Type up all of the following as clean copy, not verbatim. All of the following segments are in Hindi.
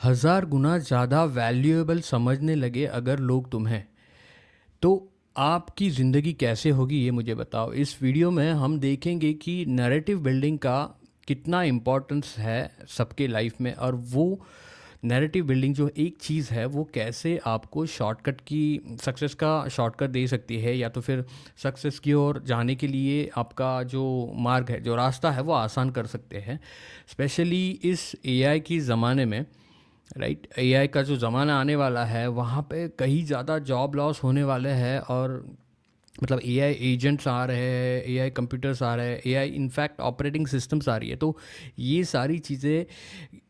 हज़ार गुना ज़्यादा वैल्यूएबल समझने लगे अगर लोग तुम्हें, तो आपकी ज़िंदगी कैसे होगी ये मुझे बताओ। इस वीडियो में हम देखेंगे कि नैरेटिव बिल्डिंग का कितना इम्पोर्टेंस है सबके लाइफ में, और वो नैरेटिव बिल्डिंग जो एक चीज़ है वो कैसे आपको शॉर्टकट की सक्सेस का शॉर्टकट दे सकती है, या तो फिर सक्सेस की ओर जाने के लिए आपका जो मार्ग है, जो रास्ता है, वो आसान कर सकते हैं। स्पेशली इस एआई की ज़माने में, राइट। एआई का जो ज़माना आने वाला है वहाँ पे कहीं ज़्यादा जॉब लॉस होने वाले हैं, और मतलब एआई एजेंट्स आ रहे हैं, एआई कंप्यूटर्स आ रहे हैं, एआई इनफैक्ट ऑपरेटिंग सिस्टम्स आ रही है। तो ये सारी चीज़ें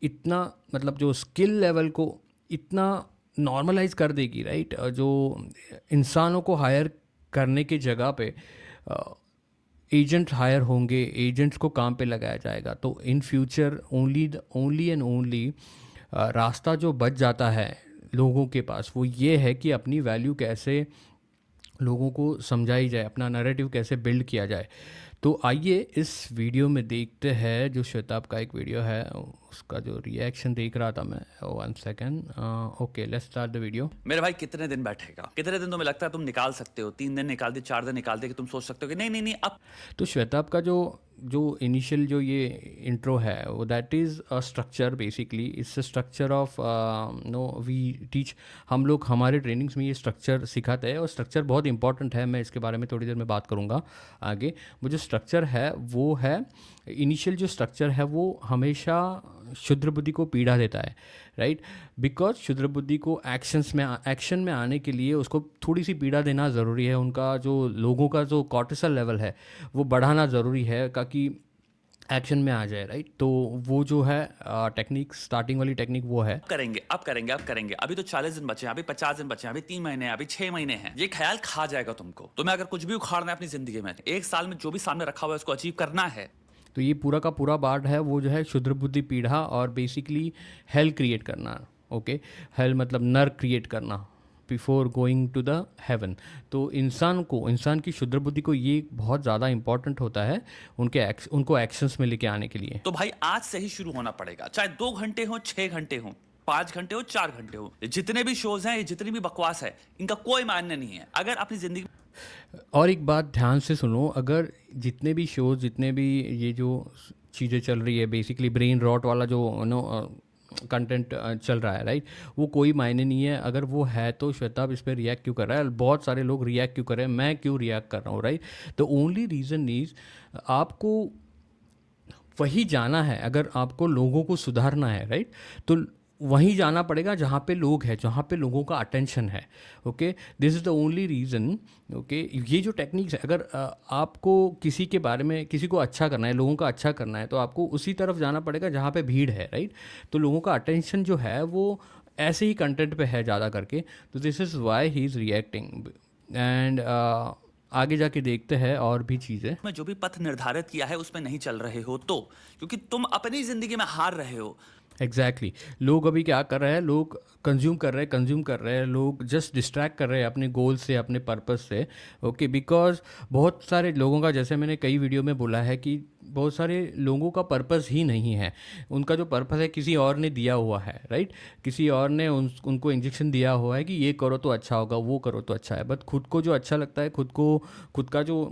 इतना, मतलब जो स्किल लेवल को इतना नॉर्मलाइज कर देगी, राइट। जो इंसानों को हायर करने की जगह पे एजेंट हायर होंगे, एजेंट्स को काम पे लगाया जाएगा। तो in future only and only रास्ता जो बच जाता है लोगों के पास वो ये है कि अपनी वैल्यू कैसे लोगों को समझाई जाए, अपना नैरेटिव कैसे बिल्ड किया जाए। तो आइए इस वीडियो में देखते हैं, जो श्वेताब का एक वीडियो है उसका जो रिएक्शन देख रहा था मैं। One second, okay, let's start the video. मेरे भाई कितने दिन बैठेगा? कितने दिन तुम्हें लगता है तुम निकाल सकते हो? 3 दिन निकाल दे, 4 दिन निकाल दे कि तुम सोच सकते हो कि नहीं नहीं नहीं अब। तो श्वेताब का जो जो इनिशियल जो ये इंट्रो है वो that is a structure, basically it's a structure of know we teach. हम लोग हमारे ट्रेनिंग्स में ये स्ट्रक्चर सिखाते हैं, और स्ट्रक्चर बहुत इंपॉर्टेंट है। मैं इसके बारे में थोड़ी देर में बात करूँगा आगे। वो जो स्ट्रक्चर है वो है, इनिशियल जो स्ट्रक्चर है वो हमेशा क्षुद्र बुद्धि को पीड़ा देता है, राइट। बिकॉज क्षुद्र बुद्धि को एक्शन में आने के लिए उसको थोड़ी सी पीड़ा देना ज़रूरी है। उनका जो लोगों का जो कॉर्टिसol लेवल है वो बढ़ाना ज़रूरी है ताकि एक्शन में आ जाए, राइट। तो वो जो है टेक्निक, स्टार्टिंग वाली टेक्निक वो है। करेंगे, अब करेंगे, अब करेंगे। अभी तो 40 दिन बचे हैं, अभी 50 दिन बचे हैं, अभी 3 महीने हैं, अभी 6 महीने हैं। ये ख्याल खा जाएगा तुमको। तुम्हें अगर कुछ भी उखाड़ना है अपनी जिंदगी में, 1 साल में जो भी सामने रखा हुआ है उसको अचीव करना है। तो ये पूरा का पूरा पार्ट है वो जो है क्षुद्र बुद्धि पीढ़ा, और बेसिकली हेल क्रिएट करना। ओके, हेल मतलब नर क्रिएट करना before going to the heaven. तो इंसान की क्षुद्र बुद्धि को ये बहुत ज़्यादा इंपॉर्टेंट होता है उनको एक्शंस में लेके आने के लिए। तो भाई आज से ही शुरू होना पड़ेगा, चाहे 2 घंटे हो, 6 घंटे हो, 5 घंटे हो, 4 घंटे हो। जितने भी शोज हैं, ये जितनी भी बकवास है, इनका कोई मायने नहीं है अगर अपनी जिंदगी। और एक बात ध्यान से सुनो, अगर जितने भी शोज, जितने भी ये जो चीज़ें चल रही है, बेसिकली ब्रेन रॉट वाला जो नो कंटेंट चल रहा है, राइट, वो कोई मायने नहीं है। अगर वो है तो श्वेताब इस पर रिएक्ट क्यों कर रहा है, बहुत सारे लोग रिएक्ट क्यों कर रहे हैं, मैं क्यों रिएक्ट कर रहा हूँ, right. The only reason is आपको वही जाना है। अगर आपको लोगों को सुधारना है, राइट, तो वहीं जाना पड़ेगा जहाँ पे लोग हैं, जहाँ पे लोगों का अटेंशन है। Okay, this is the only reason. Okay, ये जो टेक्निक्स है, अगर आपको किसी के बारे में, किसी को अच्छा करना है, लोगों का अच्छा करना है, तो आपको उसी तरफ जाना पड़ेगा जहाँ पे भीड़ है, राइट। तो लोगों का अटेंशन जो है वो ऐसे ही कंटेंट पे है ज़्यादा करके। तो this is why he is reacting. And आगे जाके देखते हैं और भी चीज़ें। में जो भी पथ निर्धारित किया है उसमें नहीं चल रहे हो तो, क्योंकि तुम अपनी जिंदगी में हार रहे हो। एग्जैक्टली लोग अभी क्या कर रहे हैं, लोग कंज्यूम कर रहे हैं, लोग जस्ट डिस्ट्रैक्ट कर रहे हैं अपने गोल से, अपने पर्पस से। ओके, बिकॉज बहुत सारे लोगों का, जैसे मैंने कई वीडियो में बोला है कि बहुत सारे लोगों का पर्पस ही नहीं है। उनका जो पर्पस है किसी और ने दिया हुआ है, राइट। किसी और ने उनको इंजेक्शन दिया हुआ है कि ये करो तो अच्छा होगा, वो करो तो अच्छा है। बट खुद को जो अच्छा लगता है, खुद का जो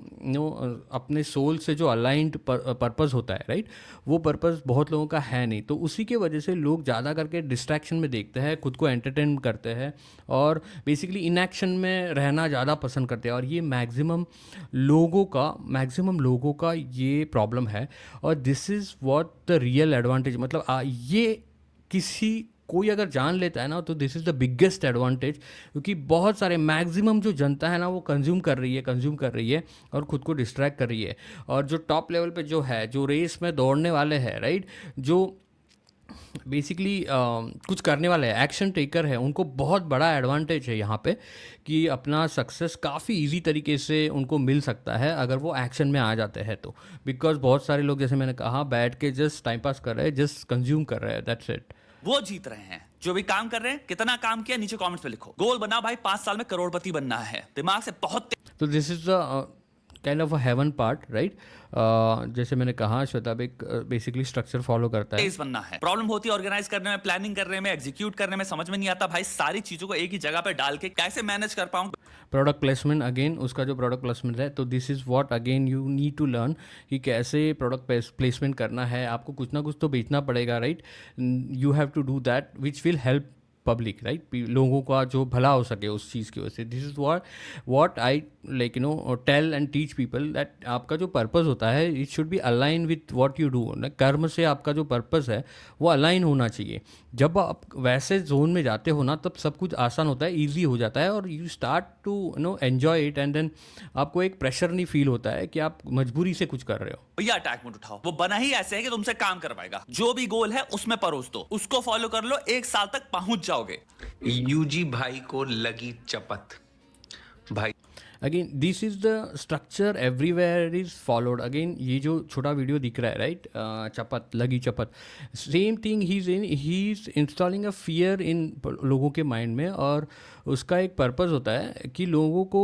अपने सोल से जो अलाइंड पर्पस होता है, राइट, वो पर्पस बहुत लोगों का है नहीं। तो उसी के वजह से लोग ज़्यादा करके डिस्ट्रैक्शन में देखते हैं, खुद को एंटरटेन करते हैं, और बेसिकली इनएक्शन में रहना ज़्यादा पसंद करते हैं। और ये मैक्सिमम लोगों का ये प्रॉब्लम है। और this is what the real advantage, मतलब ये किसी कोई अगर जान लेता है ना, तो this is the biggest advantage. क्योंकि बहुत सारे मैक्सिमम जो जनता है ना वो कंज्यूम कर रही है और ख़ुद को डिस्ट्रैक्ट कर रही है। और जो टॉप लेवल पे जो है, जो रेस में दौड़ने वाले हैं, राइट, जो बेसिकली कुछ करने वाले हैं, एक्शन टेकर है, उनको बहुत बड़ा एडवांटेज है यहाँ पे कि अपना सक्सेस काफ़ी इजी तरीके से उनको मिल सकता है अगर वो एक्शन में आ जाते हैं तो। बिकॉज बहुत सारे लोग, जैसे मैंने कहा, बैठ के जस्ट टाइम पास कर रहे हैं, जस्ट कंज्यूम कर रहे हैं, दैट्स इट। वो जीत रहे हैं। जो भी काम कर रहे हैं, कितना काम किया, नीचे कमेंट्स में लिखो। गोल बनाओ भाई, 5 साल में करोड़पति बनना है, दिमाग से बहुत। तो this is the kind of a heaven part, right. जैसे मैंने कहा श्वेता बेसिकली स्ट्रक्चर फॉलो करता है। तेज बनना है। प्रॉब्लम होती है ऑर्गेनाइज करने में, प्लानिंग करने में, एग्जीक्यूट करने में, समझ में नहीं आता भाई सारी चीजों को एक ही जगह पे डाल के कैसे मैनेज कर पाऊं। प्रोडक्ट प्लेसमेंट, अगेन उसका जो प्रोडक्ट प्लेसमेंट है, तो this is what again you need to learn कि कैसे प्रोडक्ट प्लेसमेंट करना है। आपको कुछ ना कुछ तो बेचना पड़ेगा, right. You have to do that which will help public, right. लोगों का जो भला हो सके उस चीज़ की वजह से। This is what I like tell and teach people that आपका जो पर्पस होता है it should be align with what you do. कर्म से आपका जो पर्पस है वो अलाइन होना चाहिए। जब आप वैसे जोन में जाते हो ना तब सब कुछ आसान होता है, ईजी हो जाता है, और you start to enjoy it, and then आपको एक प्रेशर नहीं फील होता है कि आप मजबूरी से कुछ कर रहे हो। भैया अटैक मोड उठाओ, वो बना ही ऐसे है कि तुमसे काम करवाएगा। जो भी गोल है उसमें परोस दो, उसको फॉलो कर लो, 1 साल तक पहुंच जाओगे। यूजी भाई को लगी चपत भाई। Again this is the structure everywhere is followed. Again ये जो छोटा वीडियो दिख रहा है, राइट, चपत लगी चपत, same thing he is installing a fear in लोगों के माइंड में, और उसका एक पर्पस होता है कि लोगों को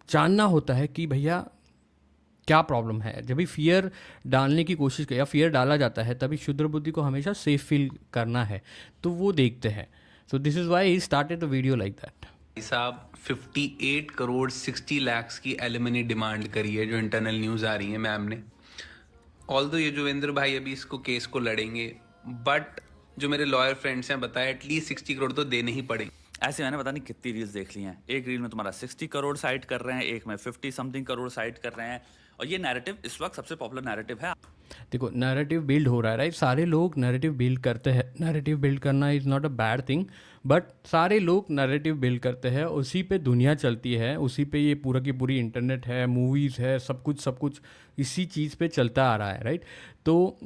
जानना होता है कि भैया क्या प्रॉब्लम है। जब भी फियर डालने की कोशिश या फियर डाला जाता है तभी शुद्र बुद्धि को हमेशा सेफ फील करना है, तो वो देखते हैं। So this is why he started the video like that. साहब 58 करोड़ 60 लाख की एलिमनी डिमांड करी है, जो इंटरनल न्यूज़ आ रही है मैम ने। ऑल्दो ये जोवेंद्र भाई अभी इसको केस को लड़ेंगे, बट जो मेरे लॉयर फ्रेंड्स हैं बताया एटलीस्ट 60 करोड़ तो देने ही पड़ेंगे। ऐसे मैंने पता नहीं कितनी रील्स देख ली हैं। एक रील में तुम्हारा 60 करोड़ साइट कर रहे हैं, एक में 50 समथिंग करोड़ साइट कर रहे हैं, और ये नैरेटिव इस वक्त सबसे पॉपुलर नैरेटिव है। देखो नैरेटिव बिल्ड हो रहा है, राइट। सारे लोग नैरेटिव बिल्ड करते हैं। नैरेटिव बिल्ड करना is not a bad thing, but सारे लोग नैरेटिव बिल्ड करते हैं, उसी पे दुनिया चलती है, उसी पे ये पूरा की पूरी इंटरनेट है, मूवीज़ है, सब कुछ इसी चीज़ पे चलता आ रहा है, राइट। तो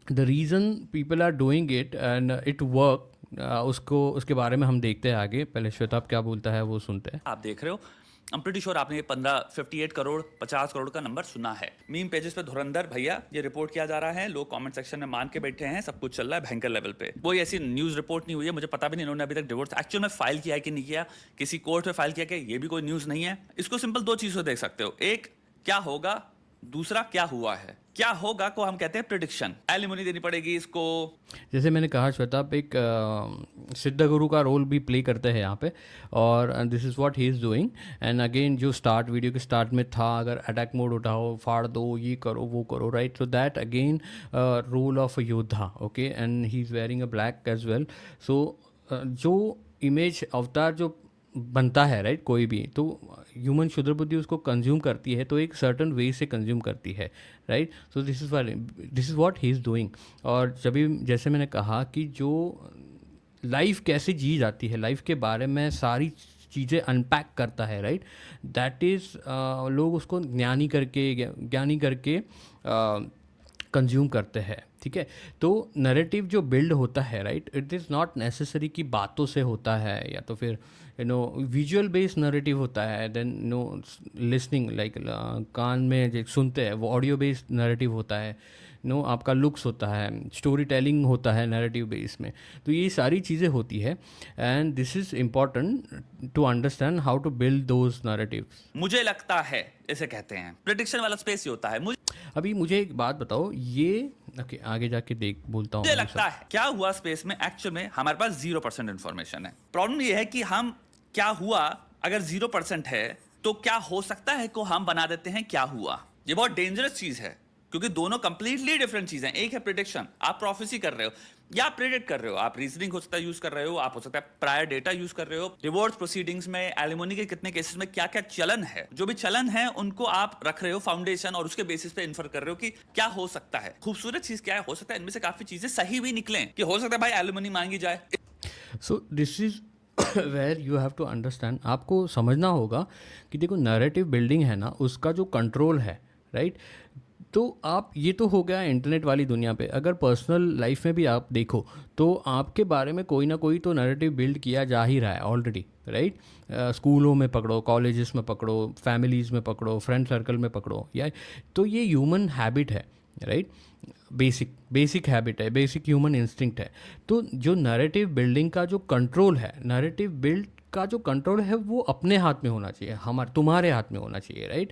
the reason people are doing it and it work, उसके बारे में हम देखते हैं आगे। पहले श्वेताब क्या बोलता है वो सुनते हैं। आप देख रहे हो, I'm pretty sure आपने ये 58 करोड़ 50 करोड़ का नंबर सुना है। मीम पेजेस पे धुरंधर भैया ये रिपोर्ट किया जा रहा है, लोग कमेंट सेक्शन में मान के बैठे हैं, सब कुछ चल रहा है भयंकर लेवल पे। कोई ऐसी न्यूज़ रिपोर्ट नहीं हुई है, मुझे पता भी नहीं इन्होंने अभी तक डिवोर्स एक्चुअल में फाइल किया है कि नहीं किया, किसी कोर्ट में फाइल किया कि ये भी कोई न्यूज़ नहीं है। इसको सिंपल 2 चीज़ों से देख सकते हो, एक क्या होगा, दूसरा क्या हुआ है। क्या होगा को हम कहते हैं प्रिडिक्शन, एलिमनी देनी पड़ेगी इसको। जैसे मैंने कहा श्वेताब एक सिद्ध गुरु का रोल भी प्ले करते हैं यहाँ पे, और this is what he is doing. And again जो स्टार्ट वीडियो के स्टार्ट में था, अगर अटैक मोड उठाओ, फाड़ दो, ये करो वो करो, right. So that again role of a योद्धा, okay, and he is wearing a black as well. So जो इमेज अवतार जो बनता है, राइट, कोई भी, तो ह्यूमन शुद्र बुद्धि उसको कंज्यूम करती है, तो एक सर्टन वे से कंज्यूम करती है, right. So this is what he is doing. और जब भी जैसे मैंने कहा कि जो लाइफ कैसे जी जाती है, लाइफ के बारे में सारी चीज़ें अनपैक करता है, राइट, दैट इज़ लोग उसको ज्ञानी करके कंज्यूम करते हैं, ठीक है। तो नैरेटिव जो बिल्ड होता है, right, it is not necessary कि बातों से होता है, या तो फिर विजुअल बेस्ड नैरेटिव होता है, देन लिसनिंग लाइक कान में जो सुनते हैं वो ऑडियो बेस्ड नैरेटिव होता है, आपका लुक्स होता है, स्टोरी टेलिंग होता है नैरेटिव बेस में। तो ये सारी चीज़ें होती है, and this is important to understand how to build those narratives. मुझे लगता है इसे कहते हैं प्रिडिक्शन वाला स्पेस ही होता है। अभी मुझे एक बात बताओ, ये ओके आगे जाके बोलता हूँ। मुझे लगता है क्या हुआ स्पेस में, एक्चुअल में हमारे पास 0% इन्फॉर्मेशन है। प्रॉब्लम ये है कि हम क्या हुआ अगर 0% है तो क्या हो सकता है को हम बना देते हैं क्या हुआ। ये बहुत डेंजरस चीज है, क्योंकि दोनों कंप्लीटली डिफरेंट चीजें। एक है प्रिडिक्शन, आप प्रोफेसी कर रहे हो या आप प्रेडिक्ट कर रहे हो, आप रीजनिंग हो सकता है यूज कर रहे हो, आप हो सकता है प्रायर डेटा यूज कर रहे हो। डिवोर्स प्रोसीडिंग्स में, एलिमनी के कितने केसेस में क्या क्या चलन है, जो भी चलन है उनको आप रख रहे हो फाउंडेशन, और उसके बेसिस पे इन्फर कर रहे हो कि क्या हो सकता है। खूबसूरत चीज क्या है, हो सकता है इनमें से काफी चीजें सही भी निकलें, कि हो सकता है भाई एलिमनी मांगी जाए। So this is where you have to understand, आपको समझना होगा कि देखो नैरेटिव बिल्डिंग है ना, उसका जो कंट्रोल है, राइट। तो आप ये तो हो गया इंटरनेट वाली दुनिया पे, अगर पर्सनल लाइफ में भी आप देखो तो आपके बारे में कोई ना कोई तो नैरेटिव बिल्ड किया जा ही रहा है ऑलरेडी, राइट। स्कूलों में पकड़ो, कॉलेजेस में पकड़ो, फैमिलीज़ में पकड़ो, फ्रेंड सर्कल में पकड़ो, या तो ये ह्यूमन हैबिट है, राइट। बेसिक हैबिट है, बेसिक ह्यूमन इंस्टिंक्ट है। तो जो नैरेटिव बिल्डिंग का जो कंट्रोल है, नैरेटिव बिल्ड का जो कंट्रोल है वो अपने हाथ में होना चाहिए, तुम्हारे हाथ में होना चाहिए, राइट।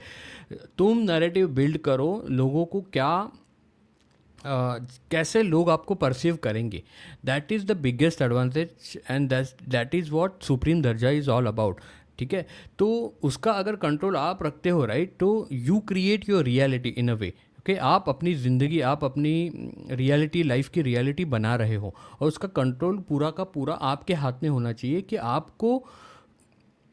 तुम नैरेटिव बिल्ड करो, लोगों को कैसे लोग आपको परसीव करेंगे, that is the biggest advantage and that is what supreme दर्जा इज़ ऑल अबाउट, ठीक है। तो उसका अगर कंट्रोल आप रखते हो, राइट, तो you create your reality in a way, okay. आप अपनी ज़िंदगी, आप अपनी रियलिटी, लाइफ की रियलिटी बना रहे हो, और उसका कंट्रोल पूरा का पूरा आपके हाथ में होना चाहिए कि आपको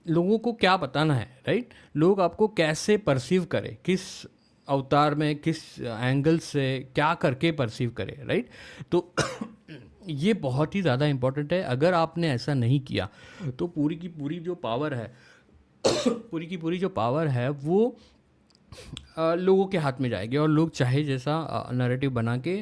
लोगों को क्या बताना है, राइट। लोग आपको कैसे परसीव करें, किस अवतार में, किस एंगल से, क्या करके परसीव करें, राइट। तो ये बहुत ही ज़्यादा इम्पोर्टेंट है। अगर आपने ऐसा नहीं किया तो पूरी की पूरी जो पावर है पूरी की पूरी जो पावर है वो लोगों के हाथ में जाएगी, और लोग चाहे जैसा नैरेटिव बना के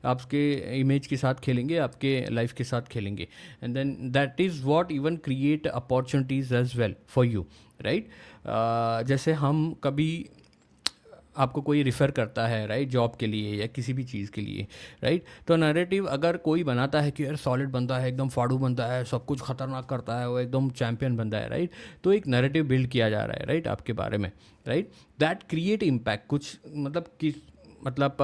आपके इमेज के साथ खेलेंगे, आपके लाइफ के साथ खेलेंगे, and then that is what even create opportunities as well for you, right. जैसे हम कभी, आपको कोई रिफ़र करता है, राइट, जॉब के लिए या किसी भी चीज़ के लिए, राइट, तो नैरेटिव अगर कोई बनाता है कि यार सॉलिड बंदा है, एकदम फाड़ू बंदा है, सब कुछ खतरनाक करता है, वो एकदम चैम्पियन बंदा है, राइट, तो एक नैरेटिव बिल्ड किया जा रहा है, राइट, आपके बारे में, राइट, दैट क्रिएट इम्पैक्ट, कुछ मतलब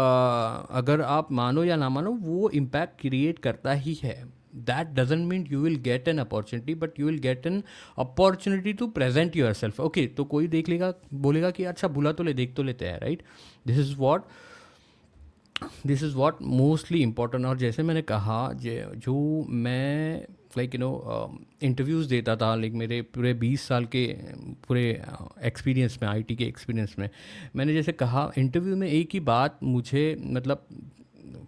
अगर आप मानो या ना मानो, वो इम्पैक्ट क्रिएट करता ही है। That doesn't mean you will get an opportunity, but you will get an opportunity to present yourself, okay. तो कोई देख लेगा, बोलेगा कि अच्छा बुला तो ले, देख तो लेते हैं, right. This is what mostly important. और जैसे मैंने कहा, जो मैं इंटरव्यूज़ देता था, मेरे पूरे 20 साल के पूरे एक्सपीरियंस में, आईटी के एक्सपीरियंस में, मैंने जैसे कहा, इंटरव्यू में एक ही बात मुझे मतलब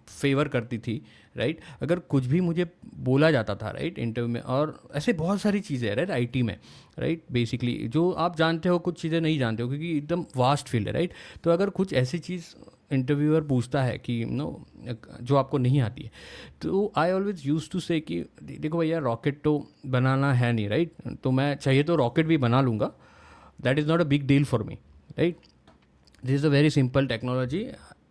फेवर करती थी, राइट। अगर कुछ भी मुझे बोला जाता था, राइट, इंटरव्यू में, और ऐसे बहुत सारी चीज़ें हैं, राइट, आईटी में, राइट, बेसिकली जो आप जानते हो, कुछ चीज़ें नहीं जानते हो, क्योंकि एकदम वास्ट फील्ड है, राइट। तो अगर कुछ ऐसी चीज़ इंटरव्यूअर पूछता है कि जो आपको नहीं आती है, तो आई ऑलवेज यूज टू से कि देखो भैया, रॉकेट तो बनाना है नहीं, राइट, तो मैं चाहिए तो रॉकेट भी बना लूँगा, that is not a big deal for me, right. This is a very simple technology.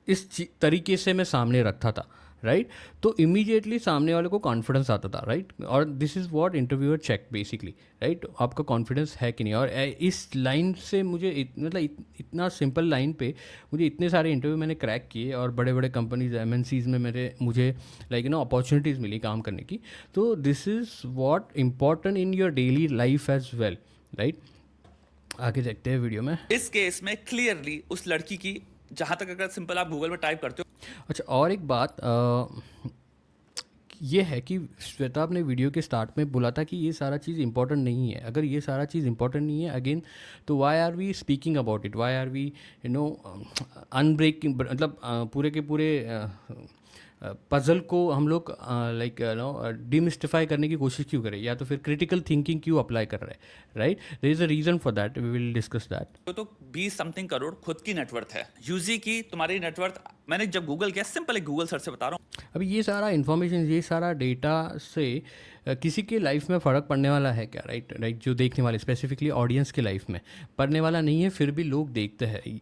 इस तरीके से मैं सामने रखता था, राइट, तो इमीडिएटली सामने वाले को कॉन्फिडेंस आता था, राइट। और this is what interviewer check basically, right, आपका कॉन्फिडेंस है कि नहीं। और इस लाइन से मुझे इतना सिंपल लाइन पे मुझे इतने सारे इंटरव्यू मैंने क्रैक किए, और बड़े बड़े कंपनीज, एमएनसीज में मुझे अपॉर्चुनिटीज़ मिली काम करने की। तो this is what important in your daily life as well, right. आगे देखते हैं वीडियो में। इस केस में क्लियरली उस लड़की की, जहां तक अगर सिंपल आप गूगल में टाइप करते हो। अच्छा, और एक बात ये है कि श्वेता आपने वीडियो के स्टार्ट में बोला था कि ये सारा चीज़ इंपॉर्टेंट नहीं है। अगर ये सारा चीज़ इंपॉर्टेंट नहीं है, अगेन, तो why are we speaking about it, why are we unbreaking, मतलब पूरे के पूरे पज़ल को हम लोग डिमिस्टिफाई करने की कोशिश क्यों करें, या तो फिर क्रिटिकल थिंकिंग क्यों अप्लाई कर रहे हैं, right. There is a reason for that, we will discuss that. तो 20 समथिंग करोड़ खुद की नेटवर्थ है, यूजी की तुम्हारी नेटवर्थ। मैंने जब गूगल किया, सिंपल एक गूगल सर्च से बता रहा हूँ। अभी ये सारा इन्फॉर्मेशन, ये सारा डेटा से किसी के लाइफ में फ़र्क पड़ने वाला है क्या, राइट, जो देखने वाले, स्पेसिफिकली ऑडियंस के लाइफ में पड़ने वाला नहीं है, फिर भी लोग देखते हैं।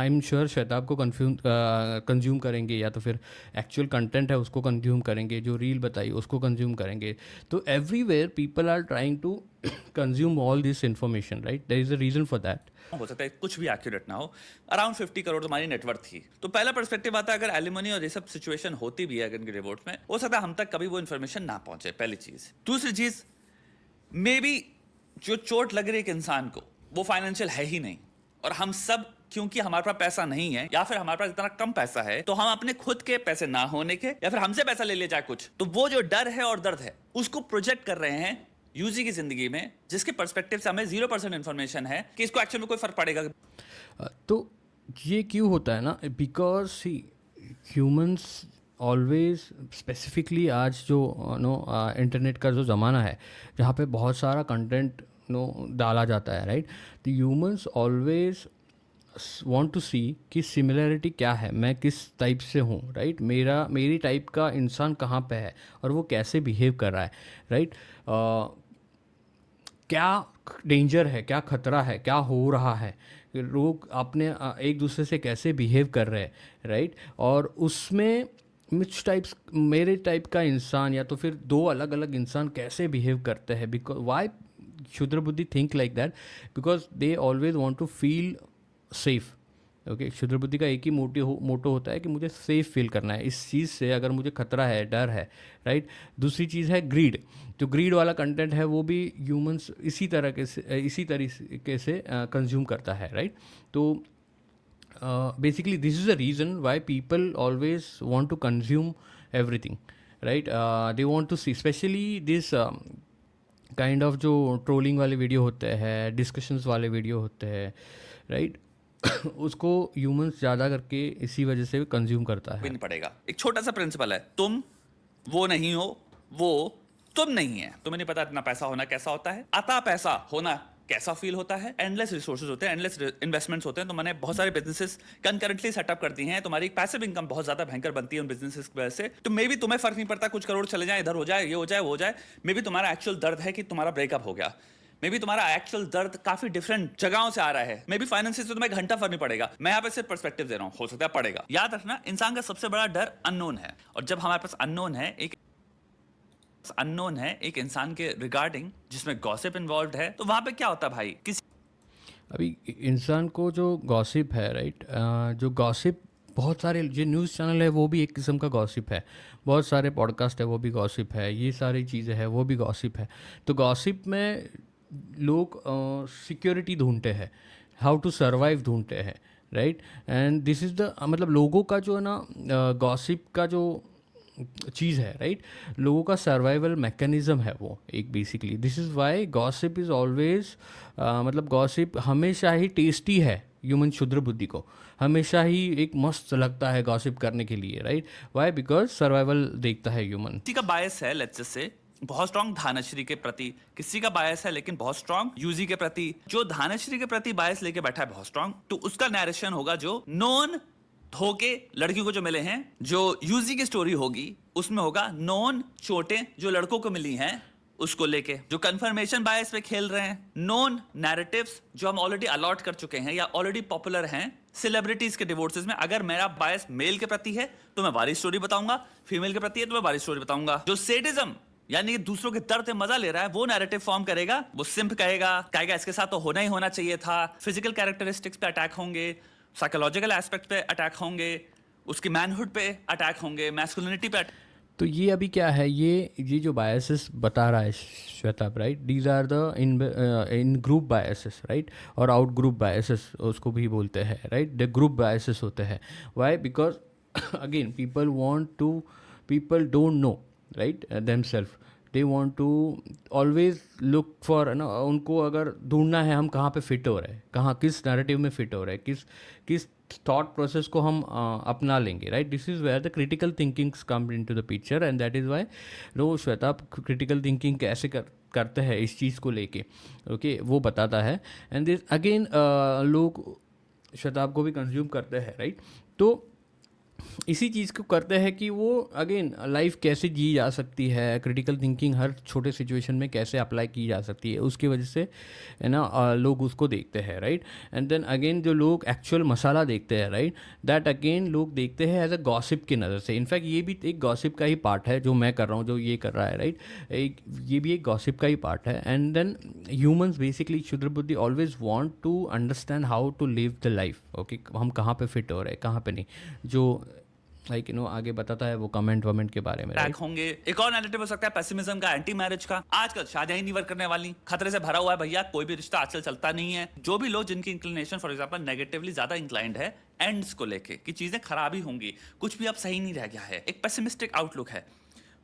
आई एम श्योर शताब को कंज्यूम करेंगे, या तो फिर एक्चुअल कंटेंट है उसको कंज्यूम करेंगे, जो रील बताई उसको कंज्यूम करेंगे। तो everywhere people are trying to consume all this information, right, there is a reason for that. हो सकता है कुछ भी एक्यूरेट ना हो। अराउंड 50 करोड़ तुम्हारी नेटवर्थ थी। तो पहला पर्सपेक्टिव आता है, अगर एलिमनी और ये सब सिचुएशन होती भी है अगर इनके रिपोर्ट में, हो सकता है हम तक कभी वो इन्फॉर्मेशन ना पहुंचे, पहली चीज। दूसरी चीज, मे बी जो चोट लग रही है एक इंसान को, वो फाइनेंशियल है ही नहीं, और हम सब, क्योंकि हमारे पास पैसा नहीं है, या फिर हमारे पास इतना कम पैसा है, तो हम अपने खुद के पैसे ना होने के, या फिर हमसे पैसा ले जाए कुछ, तो वो जो डर है और दर्द है उसको प्रोजेक्ट कर रहे हैं यूजी की जिंदगी में, जिसके पर्सपेक्टिव से हमें 0% इन्फॉर्मेशन है कि इसको एक्चुअल में कोई फर्क पड़ेगा। तो ये क्यों होता है ना, बिकॉज ह्यूमंस ऑलवेज, स्पेसिफिकली आज जो इंटरनेट का जो ज़माना है, जहाँ पे बहुत सारा कंटेंट डाला जाता है, राइट, तो ह्यूमंस ऑलवेज वांट टू सी कि सिमिलरिटी क्या है, मैं किस टाइप से हूँ, राइट, मेरी टाइप का इंसान कहाँ पे है और वो कैसे बिहेव कर रहा है, राइट, क्या डेंजर है, क्या खतरा है, क्या हो रहा है, लोग अपने एक दूसरे से कैसे बिहेव कर रहे हैं, राइट। और उसमें मेरे टाइप का इंसान, या तो फिर दो अलग अलग इंसान कैसे बिहेव करते हैं, बिकॉज वाई क्षुद्र बुद्धि think like that because they always want to feel safe. Okay, क्षुद्र बुद्धि का एक ही मोटो होता है कि मुझे सेफ फील करना है इस चीज़ से, अगर मुझे खतरा है, डर है, राइट। दूसरी चीज़ है ग्रीड। जो ग्रीड वाला कंटेंट है वो भी ह्यूमंस इसी तरीके से कंज्यूम करता है, राइट। तो basically this is the reason why people always want to consume everything, right. They want to see especially this kind of जो ट्रोलिंग वाले वीडियो होते हैं, डिस्कशंस वाले वीडियो होते हैं, राइट उसको ह्यूमंस ज़्यादा करके इसी वजह से कंज्यूम करता है। नहीं पड़ेगा। एक छोटा सा प्रिंसिपल है, तुम वो नहीं हो, वो तुम नहीं है। तुम्हें नहीं पता इतना पैसा होना कैसा होता है, आता पैसा होना कैसा फील होता है। एंडलेस रिसोर्सेज होते हैं, एंडलेस इन्वेस्टमेंट्स होते हैं। तो मैंने बहुत सारे बिजनेसेस कंकरेंटली सेटअप करती हैं, तुम्हारी पैसिव इनकम बहुत ज्यादा भयंकर बनती है उन बिजनेसेस की वजह से। तो मे बी तुम्हें फर्क नहीं पड़ता, कुछ करोड़ चले जाए, इधर हो जाए, ये हो जाए, वो हो जाए। मे बी तुम्हारा एक्चुअल दर्द है कि तुम्हारा ब्रेकअप हो गया। मे बी तुम्हारा एक्चुअल दर्द काफी डिफरेंट जगहों से आ रहा है। मे बी फाइनेंशियल से तुम्हें घंटा फर्क नहीं पड़ेगा। मैं यहाँ पे सिर्फ पर्सपेक्टिव दे रहा हूँ, हो सकता है पड़ेगा। याद रखना, इंसान का सबसे बड़ा डर अननोन है। और जब हमारे पास अननोन है एक इंसान के रिगार्डिंग जिसमें गॉसिप इन्वॉल्व है, तो वहां पे क्या होता है भाई, किसी अभी इंसान को जो गॉसिप है, राइट, जो गॉसिप बहुत सारे जो न्यूज़ चैनल है वो भी एक किस्म का गॉसिप है, बहुत सारे पॉडकास्ट है वो भी गॉसिप है, ये सारी चीज़ें हैं वो भी गॉसिप है। तो गॉसिप में लोग सिक्योरिटी ढूंढते हैं, हाउ टू सर्वाइव ढूंढते हैं, right. And this is the मतलब लोगों का जो है ना गॉसिप का जो चीज़ है, राइट, लोगों का सर्वाइवल मैकेनिज़्म है वो एक basically. This is why gossip is always मतलब गॉसिप हमेशा ही टेस्टी है ह्यूमन क्षुद्र बुद्धि को, हमेशा ही एक मस्त लगता है गॉसिप करने के लिए, राइट। वाई? बिकॉज सर्वाइवल देखता है ह्यूमन। का बायस है, लेट्स जस्ट से बहुत स्ट्रांग धानश्री के प्रति, किसी का बायस है लेकिन बहुत स्ट्रांग यूजी के प्रति। जो धानश्री के प्रति बायस लेके बैठा है बहुत स्ट्रांग, तो उसका नैरेशन होगा जो नॉन धोखे लड़कियों को जो मिले हैं। जो यूजी की स्टोरी होगी उसमें होगा नॉन चोटें जो लड़कों को मिली हैं उसको लेके। जो कंफर्मेशन बायस पे खेल रहे हैं, नॉन नैरेटिव्स जो हम ऑलरेडी अलॉट कर चुके हैं या ऑलरेडी पॉपुलर हैं सेलिब्रिटीज के डिवोर्सेस में। अगर मेरा बायस मेल के प्रति है तो मैं वारी स्टोरी बताऊंगा, फीमेल के प्रति है तो मैं वारी स्टोरी बताऊंगा। जो सेडिज्म यानी दूसरों के दर्द से मजा ले रहा है वो नैरेटिव फॉर्म करेगा, वो सिंप कहेगा इसके साथ तो होना ही होना चाहिए था। फिजिकल कैरेक्टरिस्टिक्स पे अटैक होंगे, साइकोलॉजिकल एस्पेक्ट पे अटैक होंगे, उसकी मैनहुड पे अटैक होंगे, मैस्कुलिनिटी पे तो ये अभी क्या है, ये जो बायसेस बता रहा है Shwetab, right, these are the in group biases, right, और आउट ग्रुप बायसेस उसको भी बोलते हैं, राइट। द ग्रुप बायसेस होते हैं। Why? Because again people don't know, right, themselves. They want to always look for, है ना, उनको अगर ढूंढना है हम कहाँ पे फिट हो रहे हैं, कहाँ किस नैरेटिव में फिट हो रहे हैं, किस थॉट प्रोसेस को हम अपना लेंगे, right. This is where the critical thinkings come in to the picture and that is why no Shweta critical thinking कैसे करते हैं इस चीज़ को लेके, ओके, वो बताता है। एंड दिस अगेन लोग श्वेताब को भी कंज्यूम करते हैं, राइट। तो इसी चीज़ को करते हैं कि वो अगेन लाइफ कैसे जी जा सकती है, क्रिटिकल थिंकिंग हर छोटे सिचुएशन में कैसे अप्लाई की जा सकती है, उसकी वजह से, है ना, लोग उसको देखते हैं, राइट। एंड देन अगेन जो लोग एक्चुअल मसाला देखते हैं, राइट, दैट अगेन लोग देखते हैं एज अ गॉसिप की नज़र से। इनफैक्ट ये भी एक गॉसिप का ही पार्ट है जो मैं कर रहा हूँ, जो ये कर रहा है, राइट, ये भी एक गॉसिप का ही पार्ट है। एंड देन ह्यूमन्स बेसिकली क्षुद्र बुद्धि always want to understand how to live the life, okay, हम कहाँ पे फिट हो रहे हैं, कहाँ पे नहीं, जो लाइक यू नो आगे बताता है वो कमेंट के बारे में, अटैक होंगे। एक और नैरेटिव हो सकता है पेसिमिज्म का, एंटी मैरिज का। आजकल शादियां ही नहीं वर्क करने वाली, खतरे से भरा हुआ है भैया, कोई भी रिश्ता आजकल चलता नहीं है। जो भी लोग जिनकी इंक्लिनेशन फॉर एग्जांपल नेगेटिवली ज्यादा इंक्लाइंड है एंड्स को लेके कि चीजें खराब ही होंगी, कुछ भी अब सही नहीं रह गया है, एक पेसिमिस्टिक आउटलुक है,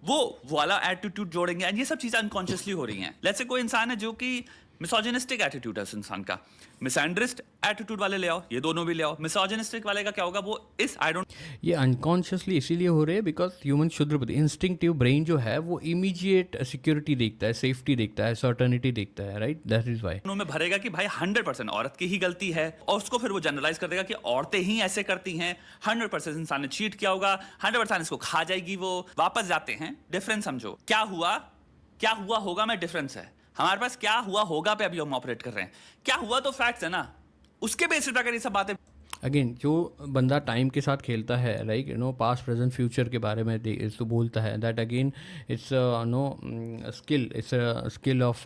वो वाला एटीट्यूड जोड़ेंगे। एंड ये सब चीजें अनकॉन्शियसली हो रही हैं। लेट्स से कोई इंसान है जो कि मिसोजिनिस्टिक एटीट्यूड है उस इंसान का, मिसएंड्रिस्ट एटीट्यूड वाले ले आओ, ये दोनों भी ले आओ। मिसोजिनिस्टिक वाले का क्या होगा, वो इस आई डोंट, ये अनकॉन्शियसली इसीलिए हो रहे हैं बिकॉज ह्यूमन क्षुद्र बुद्धि इंस्टिंक्टिव ब्रेन जो है वो इमीडिएट सिक्योरिटी देखता है, सेफ्टी देखता है, सर्टेनिटी देखता है, राइट। दैट इज वाई में भरेगा कि भाई 100% औरत की ही गलती है, और उसको फिर वो जनरलाइज कर देगा कि औरतें ही ऐसे करती हैं, 100% इंसान ने चीट किया होगा, 100% इसको खा जाएगी वो। वापस जाते हैं, डिफरेंस समझो, क्या हुआ होगा में डिफरेंस है। हमारे पास क्या हुआ होगा पे अभी हम ऑपरेट कर रहे हैं, क्या हुआ तो फैक्ट्स है ना, उसके बेसिस पर अगर ये सब बातें अगेन जो बंदा टाइम के साथ खेलता है, लाइक पास्ट प्रेजेंट फ्यूचर के बारे में तो बोलता है, that again it's no skill, it's skill of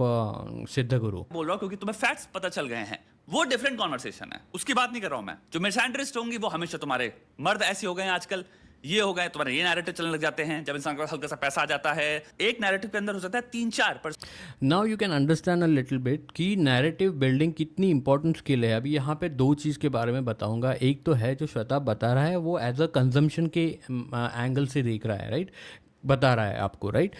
सिद्ध गुरु. बोल रहा हूँ क्योंकि तुम्हें फैक्ट्स पता चल गए हैं, वो डिफरेंट कॉन्वर्सेशन है, उसकी बात नहीं कर रहा हूं मैं. जो मिसएंडरिस्ट होंगी वो हमेशा तुम्हारे मर्द ऐसे हो गए हैं आजकल, ये हो गए, तुम्हारे ये नैरेटिव चलने लग जाते हैं. जब इंसान को हल्का सा पैसा आ जाता है, एक नैरेटिव के अंदर हो सकता है 3-4 पर. Now you can understand a little bit कि नैरेटिव बिल्डिंग कितनी इंपॉर्टेंट स्किल है. अभी यहाँ पे दो चीज़ के बारे में बताऊंगा. एक तो है जो श्वेता बता रहा है वो एज अ कंजम्पशन के एंगल से देख रहा है, राइट, बता रहा है आपको, राइट.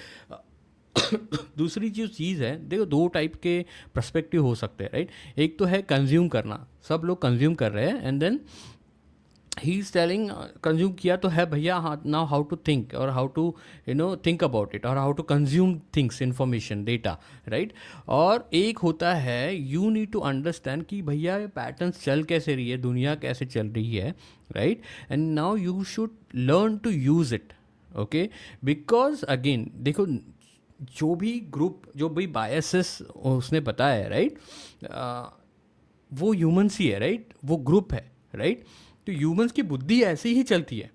दूसरी जो चीज़ है, देखो दो टाइप के पर्सपेक्टिव हो सकते हैं, राइट. एक तो है कंज्यूम करना, सब लोग कंज्यूम कर रहे हैं and then he is telling consume किया तो है भैया, हाँ, नाउ हाउ टू थिंक और how to think about it और how to consume things, information, data, right. और एक होता है यू नीड टू अंडरस्टैंड कि भैया ये पैटर्न्स चल कैसे रही है, दुनिया कैसे चल रही है, right. And now you should learn to use it, okay. Because again देखो, जो भी ग्रुप, जो भी बायसेस उसने बताया है, राइट, वो ह्यूमन्स ही है, राइट, वो ग्रुप है, राइट. तो ह्यूमंस की बुद्धि ऐसे ही चलती है,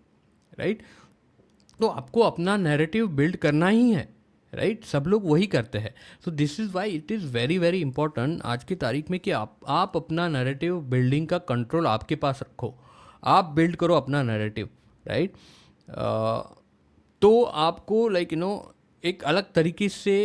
राइट. तो आपको अपना नैरेटिव बिल्ड करना ही है, राइट. सब लोग वही करते हैं. So this is why it is very very important आज की तारीख में कि आप अपना नैरेटिव बिल्डिंग का कंट्रोल आपके पास रखो. आप बिल्ड करो अपना नैरेटिव, राइट. तो आपको लाइक एक अलग तरीके से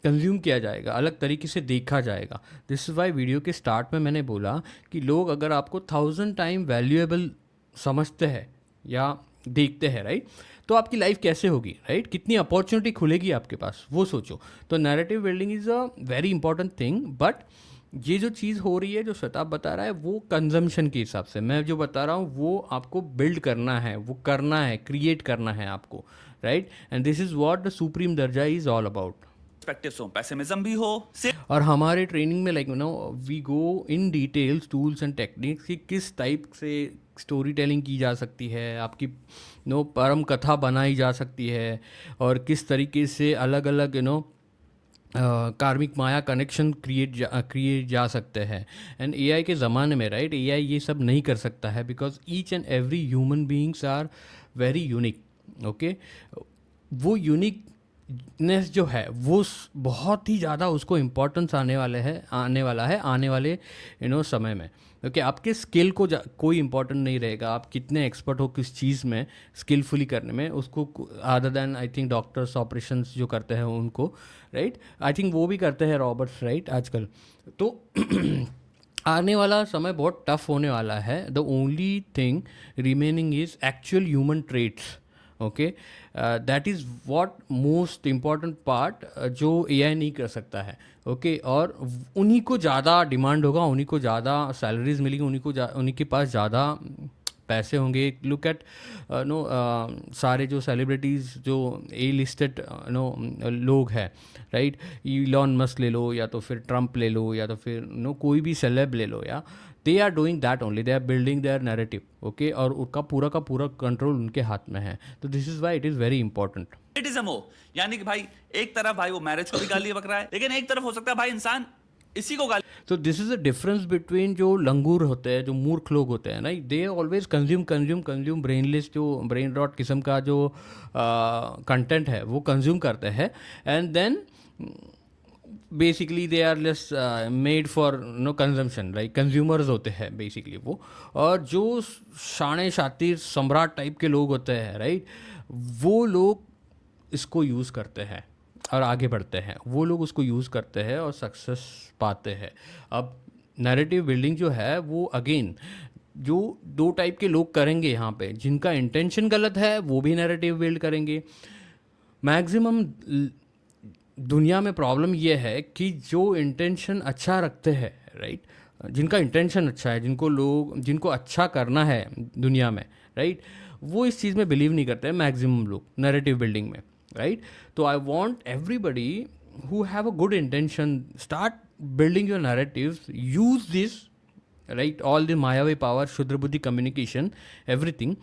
कंज्यूम किया जाएगा, अलग तरीके से देखा जाएगा. दिस इज़ वाई वीडियो के स्टार्ट में मैंने बोला कि लोग अगर आपको 1000 टाइम वैल्यूएबल समझते हैं या देखते हैं, राइट, तो आपकी लाइफ कैसे होगी, राइट, कितनी अपॉर्चुनिटी खुलेगी आपके पास, वो सोचो. तो narrative building is a very important thing. But ये जो चीज़ हो रही है, जो शताब बता रहा है, वो कंजम्पशन के हिसाब से. मैं जो बता रहा हूँ वो आपको बिल्ड करना है, वो करना है, क्रिएट करना है आपको, right. And this is what the supreme दर्जा इज़ ऑल अबाउट. पर्सपेक्टिव्स हो, पेसिमिज्म भी हो, और हमारे ट्रेनिंग में like we go in details, tools and techniques कि किस टाइप से स्टोरी टेलिंग की जा सकती है, आपकी परम कथा बनाई जा सकती है, और किस तरीके से अलग अलग कार्मिक माया कनेक्शन क्रिएट जा सकते हैं. एंड एआई के ज़माने में, राइट, एआई ये सब नहीं कर सकता है because each and every human beings are very unique, okay. वो यूनिकनेस जो है वो बहुत ही ज़्यादा उसको इम्पोर्टेंस आने वाला है आने वाले समय में. ओके, आपके स्किल को कोई इम्पोर्टेंट नहीं रहेगा, आप कितने एक्सपर्ट हो किस चीज़ में स्किलफुली करने में, उसको other than I think doctors operations जो करते हैं उनको, राइट, आई थिंक वो भी करते हैं रॉबर्ट्स, राइट, आजकल. तो आने वाला समय बहुत टफ होने वाला है. The only thing remaining is actual human traits, okay. That is what most important part जो एआई नहीं कर सकता है, ओके. और उन्हीं को ज़्यादा डिमांड होगा, उन्हीं को ज़्यादा सैलरीज मिलेगी, उन्हीं के पास ज़्यादा पैसे होंगे. लुक एट सारे जो सेलिब्रिटीज़ जो ए लिस्टेड लोग हैं, राइट, इलॉन मस्क ले लो या तो फिर ट्रम्प ले लो या तो फिर कोई भी सेलेब ले लो, या they are doing that only, they are building their narrative, okay. और उनका पूरा का पूरा कंट्रोल उनके हाथ में है. तो this is why it is very important. Criticism हो, यानी कि भाई एक तरफ भाई वो मैरिज को भी गाली बक रहा है, लेकिन एक तरफ हो सकता है भाई इंसान इसी को गाली. तो this is a difference between जो लंगूर होते हैं, जो मूर्ख लोग होते हैं ना, दे ऑलवेज कंज्यूम ब्रेनलेस, जो ब्रेन रॉट किस्म का जो कंटेंट है वो कंज्यूम करते हैं. And then basically they are less made for consumption, like consumers होते हैं बेसिकली वो. और जो शाने शातिर सम्राट टाइप के लोग होते हैं, राइट, वो लोग इसको यूज़ करते हैं और आगे बढ़ते हैं. वो लोग उसको यूज़ करते हैं और सक्सेस पाते हैं. अब नैरेटिव बिल्डिंग जो है वो अगेन जो दो टाइप के लोग करेंगे यहाँ पे, जिनका इंटेंशन गलत है वो भी नैरेटिव बिल्ड करेंगे. मैक्सिमम दुनिया में प्रॉब्लम ये है कि जो इंटेंशन अच्छा रखते हैं, राइट, जिनका इंटेंशन अच्छा है, जिनको अच्छा करना है दुनिया में, राइट, वो इस चीज़ में बिलीव नहीं करते हैं मैक्सिमम लोग नैरेटिव बिल्डिंग में, राइट. तो I want everybody who have a good intention, start building your narratives, use this, right, all the Mayavi power, Shudra Buddhi communication, everything,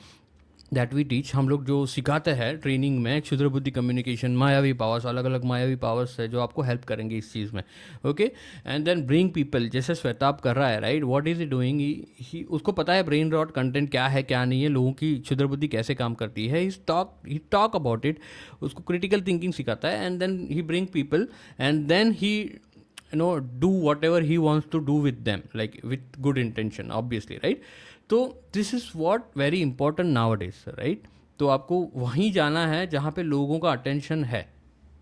that we teach, हम लोग जो सिखाते हैं ट्रेनिंग में, क्षुद्र बुद्धि कम्युनिकेशन, मायावी पावर्स, अलग अलग मायावी पावर्स है जो आपको हेल्प करेंगे इस चीज़ में, okay. And then bring people, जैसे श्वेताब कर रहा है, right, what is he doing, ही उसको पता है ब्रेन रॉट कंटेंट क्या है क्या नहीं है, लोगों की क्षुद्र बुद्धि कैसे काम करती है, ही टॉक अबाउट इट, उसको क्रिटिकल थिंकिंग सिखाता है, and then he bring people, and then he do whatever he wants to do with them, like with good intention, obviously, right? तो this is what very important nowadays, right? तो आपको वहीं जाना है जहाँ पे लोगों का अटेंशन है,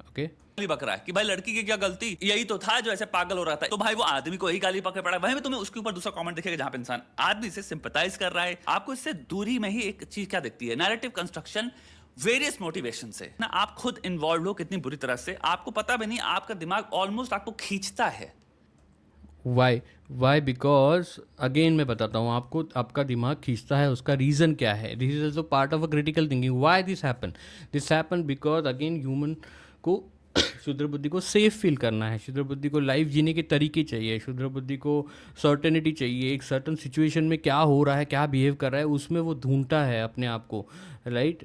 ओके। गाली बक रहा है कि भाई लड़की की क्या गलती, यही तो था जो ऐसे पागल हो रहा था, तो भाई वो आदमी को ही गाली पकड़ पड़ा है। वहीं में तुम्हें उसके ऊपर दूसरा कमेंट दिखेगा जहां पे इंसान आदमी से सिंपैथाइज कर रहा है। आपको इससे दूरी में ही एक चीज क्या दिखती है, नैरेटिव कंस्ट्रक्शन वेरियस मोटिवेशन से ना, आप खुद इन्वॉल्व हो कितनी बुरी तरह से, आपको पता भी नहीं, आपका दिमाग ऑलमोस्ट आपको खींचता है। वाई बिकॉज अगेन मैं बताता हूँ आपको, आपका दिमाग खींचता है, उसका रीज़न क्या है, this is also part of a critical thinking. Why this happen because again human को क्षुद्र बुद्धि को सेफ फील करना है, क्षुद्र बुद्धि को लाइफ जीने के तरीके चाहिए, क्षुद्र बुद्धि को सर्टेनिटी चाहिए, एक सर्टन सिचुएशन में क्या हो रहा है, क्या बिहेव कर रहा है, उसमें वो ढूंढता है अपने आप को, राइट,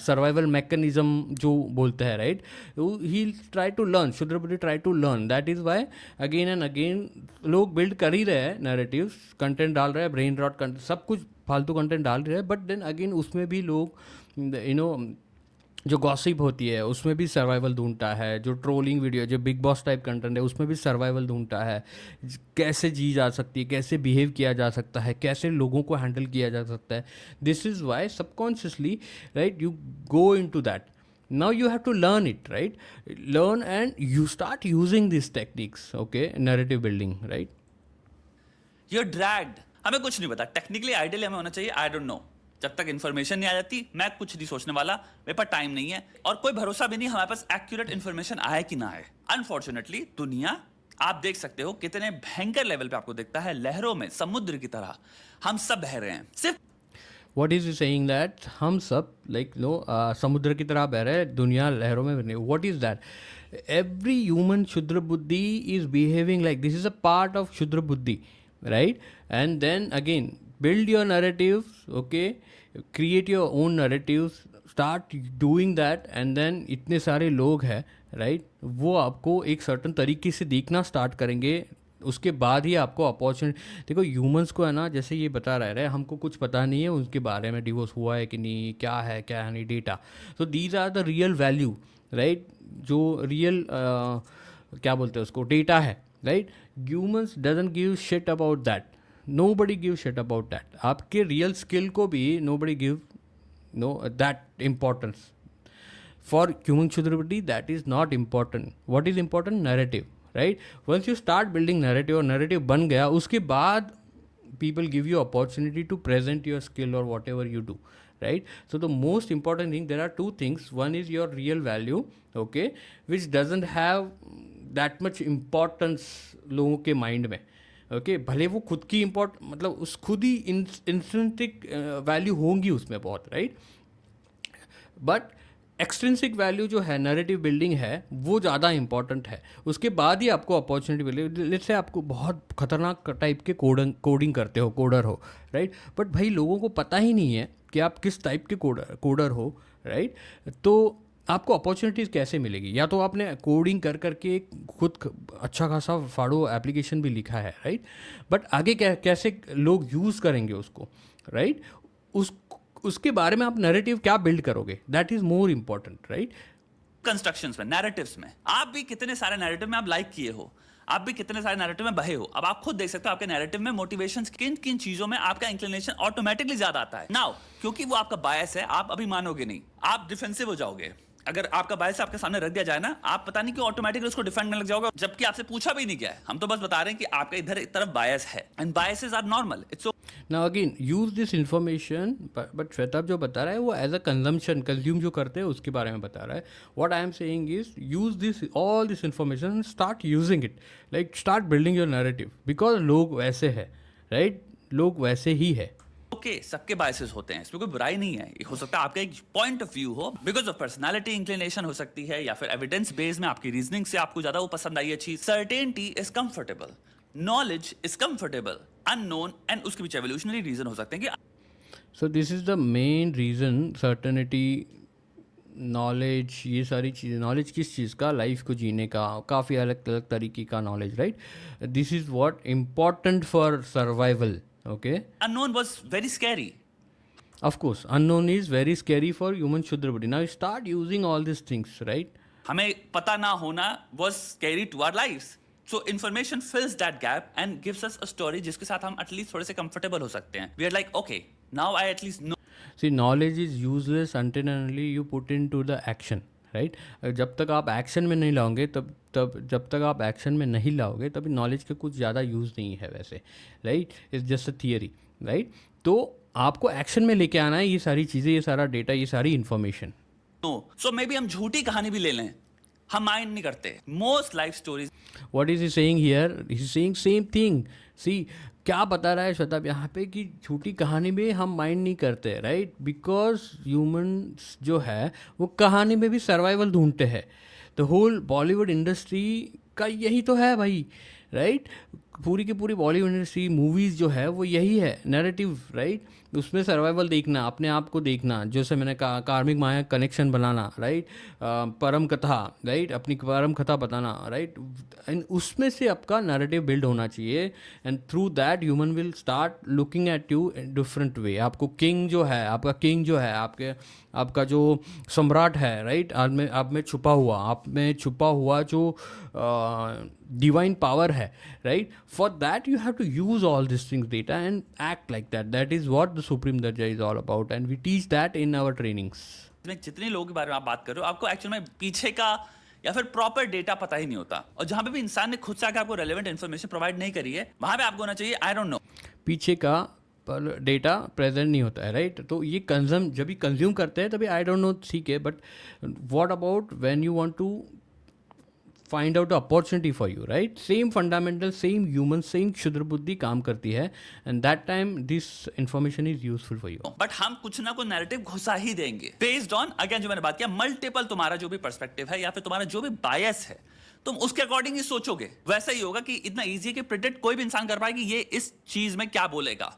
सर्वाइवल मैकेनिज्म जो बोलते हैं, right, he try to learn, क्षुद्र बुद्धि try to learn, that is why again and again लोग बिल्ड कर ही रहे हैं नैरेटिव्स, कंटेंट डाल रहे हैं, ब्रेन रॉट कंटेंट, सब कुछ फालतू कंटेंट डाल रहे हैं, बट देन अगेन उसमें भी लोग जो गॉसिप होती है उसमें भी सर्वाइवल ढूंढता है, जो ट्रोलिंग वीडियो, जो बिग बॉस टाइप कंटेंट है उसमें भी सर्वाइवल ढूंढता है, कैसे जी जा सकती है, कैसे बिहेव किया जा सकता है, कैसे लोगों को हैंडल किया जा सकता है। This is why subconsciously, right, you go in to that, now you have to learn it, right, learn and you start using these techniques, okay, narrative building, right? You're dragged, हमें कुछ नहीं पता, टेक्निकली आइडियली हमें होना चाहिए आई डोंट नो, जब तक इन्फॉर्मेशन नहीं आ जाती मैं कुछ नहीं सोचने वाला, मेरे पास टाइम नहीं है और कोई भरोसा भी नहीं हमारे पास एक्यूरेट इन्फॉर्मेशन आए कि ना आए। अनफॉर्चुनेटली दुनिया आप देख सकते हो कितने भयंकर लेवल पे आपको दिखता है, लहरों में, समुद्र की तरह हम सब बह रहे हैं। सिर्फ What is he saying that हम सब like समुद्र की तरह बह रहे हैं, दुनिया लहरों में बह रही है। What is that? Every human क्षुद्र बुद्धि is behaving like this is a part of क्षुद्र बुद्धि, right? And then again build your narratives, okay, create your own narratives, start doing that, and then इतने सारे लोग हैं, right, वो आपको एक सर्टन तरीके से देखना स्टार्ट करेंगे, उसके बाद ही आपको अपॉर्चुनिटी। देखो ह्यूमंस को है ना, जैसे ये बता रहे हैं हमको कुछ पता नहीं है उनके बारे में, डिवोर्स हुआ है कि नहीं, क्या है क्या नहीं, data, so these are the real value, right, जो रियल क्या बोलते हैं उसको, डेटा है, right. Humans doesn't give shit about that, nobody gives shit about that, आपके रियल स्किल को भी nobody give that importance. For human क्षुद्र बुद्धि that is not important. What is important? Narrative, right? Once you start building narrative और narrative बन गया, उसके बाद people give you opportunity to present your skill or whatever you do, right? So the most important thing, there are two things. One is your real value, okay, which doesn't have that much importance लोगों के माइंड में, ओके, भले वो खुद की मतलब उस खुद ही इंट्रिंसिक वैल्यू होंगी उसमें बहुत, राइट, बट एक्सट्रिंसिक वैल्यू जो है नैरेटिव बिल्डिंग है वो ज़्यादा इंपॉर्टेंट है, उसके बाद ही आपको अपॉर्चुनिटी मिले। लेट्स से आपको बहुत खतरनाक टाइप के कोडिंग करते हो, कोडर हो, राइट, बट भाई लोगों को पता ही नहीं है कि आप किस टाइप के कोडर हो, राइट, तो आपको अपॉर्चुनिटीज़ कैसे मिलेगी? या तो आपने कोडिंग कर करके खुद अच्छा खासा फाड़ो एप्लीकेशन भी लिखा है, राइट, बट आगे कैसे लोग यूज़ करेंगे उसको, राइट, उसके बारे में आप नैरेटिव क्या बिल्ड करोगे, that is more important, right. Constructions में, नैरेटिव्स में, आप भी कितने सारे नैरेटिव में आप लाइक किए हो, आप भी कितने सारे नैरेटिव में बहे हो। अब आप खुद देख सकते हो आपके नैरेटिव में मोटिवेशंस किन किन चीजों में आपका इंक्लिनेशन ऑटोमेटिकली ज्यादा आता है। नाउ क्योंकि वो आपका बायस है, आप अभी मानोगे नहीं, आप डिफेंसिव हो जाओगे। अगर आपका बायस आपके सामने रख दिया जाए ना, आप पता नहीं क्यों ऑटोमेटिकली उसको डिफेंड करने लग जाओगे, जबकि आपसे पूछा भी नहीं गया है। हम तो बस बता रहे हैं कि आपका इधर एक तरफ बायस है, and biases are normal, it's now again use this information, but श्वेताब जो बता रहा है वो एज अ कंज्यूम जो करते हैं उसके बारे में बता रहा है। What I am saying is use this all this information, start using it, like start building your narrative, because लोग वैसे है, राइट, लोग वैसे ही है। ओके, सबके बायसेस होते हैं, इसमें कोई बुराई नहीं है। हो सकता है आपका एक पॉइंट ऑफ व्यू हो, बिकॉज ऑफ पर्सनालिटी इंक्लिनेशन हो सकती है, या फिर एविडेंस बेस में आपकी रीजनिंग से आपको ज्यादा वो पसंद आई है चीज। Certainty is comfortable, knowledge is comfortable, unknown, and उसके पीछे एवोल्यूशनरी रीजन हो सकते हैं कि so this is the main reason certainty, knowledge, ये सारी चीज़ें, नॉलेज किस चीज़ का, लाइफ को जीने का, काफ़ी अलग अलग तरीके का knowledge, right? This is what important for survival. Okay, Unknown was very scary. of course unknown is very scary for human shudra buddhi. Now you start using all these things, right? हमें पता ना होना was scary to our lives. So information fills that gap and gives us a story जिसके साथ हम at least थोड़े से comfortable हो सकते हैं. We are like, okay, now I at least know. See, knowledge is useless until and until you put into the action, right? जब तक आप एक्शन में नहीं लाओगे जब तक आप एक्शन में नहीं लाओगे तभी नॉलेज का कुछ ज़्यादा यूज़ नहीं है वैसे, right? It's just a theory, right? तो आपको एक्शन में लेके आना है ये सारी चीज़ें, ये सारा डेटा, ये सारी इन्फॉर्मेशन. So maybe हम झूठी कहानी भी ले लें, हम माइंड नहीं करते. Most life stories. What is he saying here? He's saying same thing. See, क्या बता रहा है शताब यहाँ पे कि झूठी कहानी में हम माइंड नहीं करते, राइट? बिकॉज ह्यूमन्स जो है वो कहानी में भी सर्वाइवल ढूंढते हैं. द होल बॉलीवुड इंडस्ट्री का यही तो है भाई, राइट? पूरी की पूरी बॉलीवुड इंडस्ट्री, मूवीज़ जो है वो यही है, नैरेटिव, राइट? उसमें सर्वाइवल देखना, अपने आप को देखना, जैसे मैंने कहा कार्मिक माया कनेक्शन बनाना, राइट? परम कथा, राइट? अपनी परम कथा बताना, राइट? एंड उसमें से आपका नैरेटिव बिल्ड होना चाहिए and through that human will start looking at you in different way. आपको किंग जो है, आपका किंग जो है, आपका जो सम्राट है, राइट? आप में छुपा हुआ जो डिवाइन पावर है, right? For that you have to use all this things data and act like that. That is what the supreme दर्जा is all about and we teach that in our trainings. में जितने लोगों के बारे में आप बात कर रहे हो, आपको एक्चुअल में पीछे का या फिर प्रॉपर डेटा पता ही नहीं होता. और जहां पे भी इंसान ने खुद से आके आपको रेलेवेंट इन्फॉर्मेशन प्रोवाइड नहीं करी है, वहां पे आपको होना चाहिए आई डोंट नो. पीछे का डेटा प्रेजेंट नहीं होता है, राइट? तो ये जब भी कंज्यूम करते हैं तभी आई डोंट नो, ठीक है, but what about when you want to find out opportunity for you, right? Same fundamental, same human, same क्षुद्र बुद्धि काम करती है and that time this information is useful for you. But हम कुछ ना कुछ नैरेटिव घुसा ही देंगे बेस्ड ऑन, अगेन जो मैंने बात किया, मल्टीपल तुम्हारा जो भी पर्सपेक्टिव है या फिर तुम्हारा जो भी बायस है, तुम उसके अकॉर्डिंग ही सोचोगे. वैसा ही होगा कि इतना ईजी है कि प्रिडिक्ट कोई भी इंसान कर पाए कि ये इस चीज में क्या बोलेगा.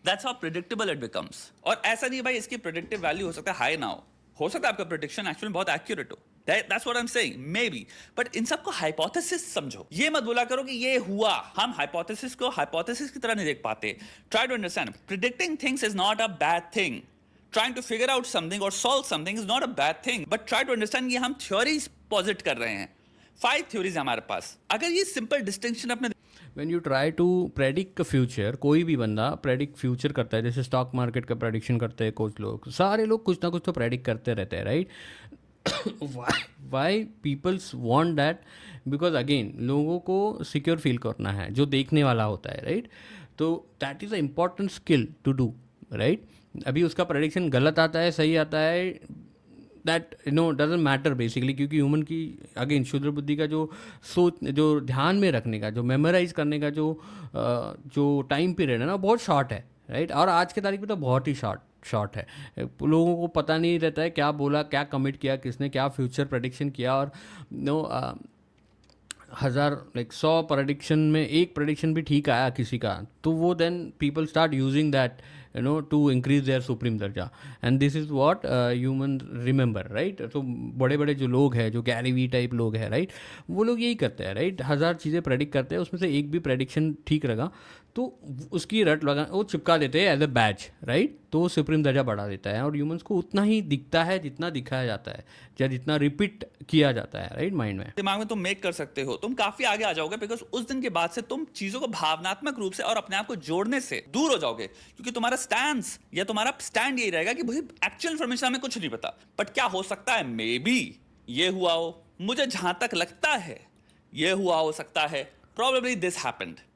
That's how predictable it becomes. और ऐसा नहीं भाई इसकी प्रिडिक्टिव वैल्यू हो सकता है हाई ना हो सकता है आपका प्रिडिक्शन एक्चुअली बहुत एक्यूरेट हो. That's what I'm saying, maybe. But इन सबको हाइपोथेसिस समझो. ये मत बोला करो कि ये हुआ. हम हाइपोथेसिस को हाइपोथेसिस की तरह नहीं देख पाते. Try to understand. Predicting things is not a bad thing. Trying to figure out something or solve something is not a bad thing. But try to understand कि हम theories posit कर रहे हैं. 5 theories हमारे पास. अगर ये simple distinction अपने When you try to predict the future, कोई भी बंदा predict future करता है, जैसे स्टॉक मार्केट का prediction करते हैं कुछ लोग, सारे लोग कुछ ना कुछ तो predict करते रहते हैं, right? why people want that? Because again लोगों को सिक्योर फील करना है, जो देखने वाला होता है, राइट? तो that is a important skill to do, right? अभी उसका प्रेडिक्शन गलत आता है, सही आता है, दैट डजेंट मैटर बेसिकली, क्योंकि ह्यूमन की अगेन क्षुद्र बुद्धि का जो सोच, जो ध्यान में रखने का, जो मेमोराइज करने का जो टाइम पीरियड है ना, बहुत शॉर्ट है, राइट? और आज के तारीख में तो बहुत ही शॉर्ट है. लोगों को पता नहीं रहता है क्या बोला, क्या कमिट किया किसने, क्या फ्यूचर प्रेडिक्शन किया. और 100 प्रेडिक्शन में एक प्रेडिक्शन भी ठीक आया किसी का, तो वो then people start using that to increase their supreme दर्जा. And this is what human remember, right? तो बड़े बड़े जो लोग हैं, जो गैरी वी टाइप लोग हैं, राइट, वो लोग यही करते हैं, राइट? 1000 चीज़ें प्रेडिक्ट करते हैं, उसमें से एक भी प्रेडिक्शन ठीक रहा तो उसकी रट लगा, वो चिपका देते हैं एज अ बैच, राइट? तो वो सुप्रीम दर्जा बढ़ा देता है और ह्यूमंस को उतना ही दिखता है जितना दिखाया जाता है या जितना रिपीट किया जाता है, राइट? माइंड में, दिमाग में तुम मेक कर सकते हो, तुम काफी आगे आ जाओगे. बिकॉज उस दिन के बाद से तुम चीजों को भावनात्मक रूप से और अपने आप को जोड़ने से दूर हो जाओगे, क्योंकि तुम्हारा स्टैंड या तुम्हारा स्टैंड यही रहेगा कि भाई एक्चुअल इन्फॉर्मेशन हमें कुछ नहीं पता, बट क्या हो सकता है, मे बी ये हुआ हो, मुझे जहां तक लगता है ये हुआ हो सकता है, probably this happened.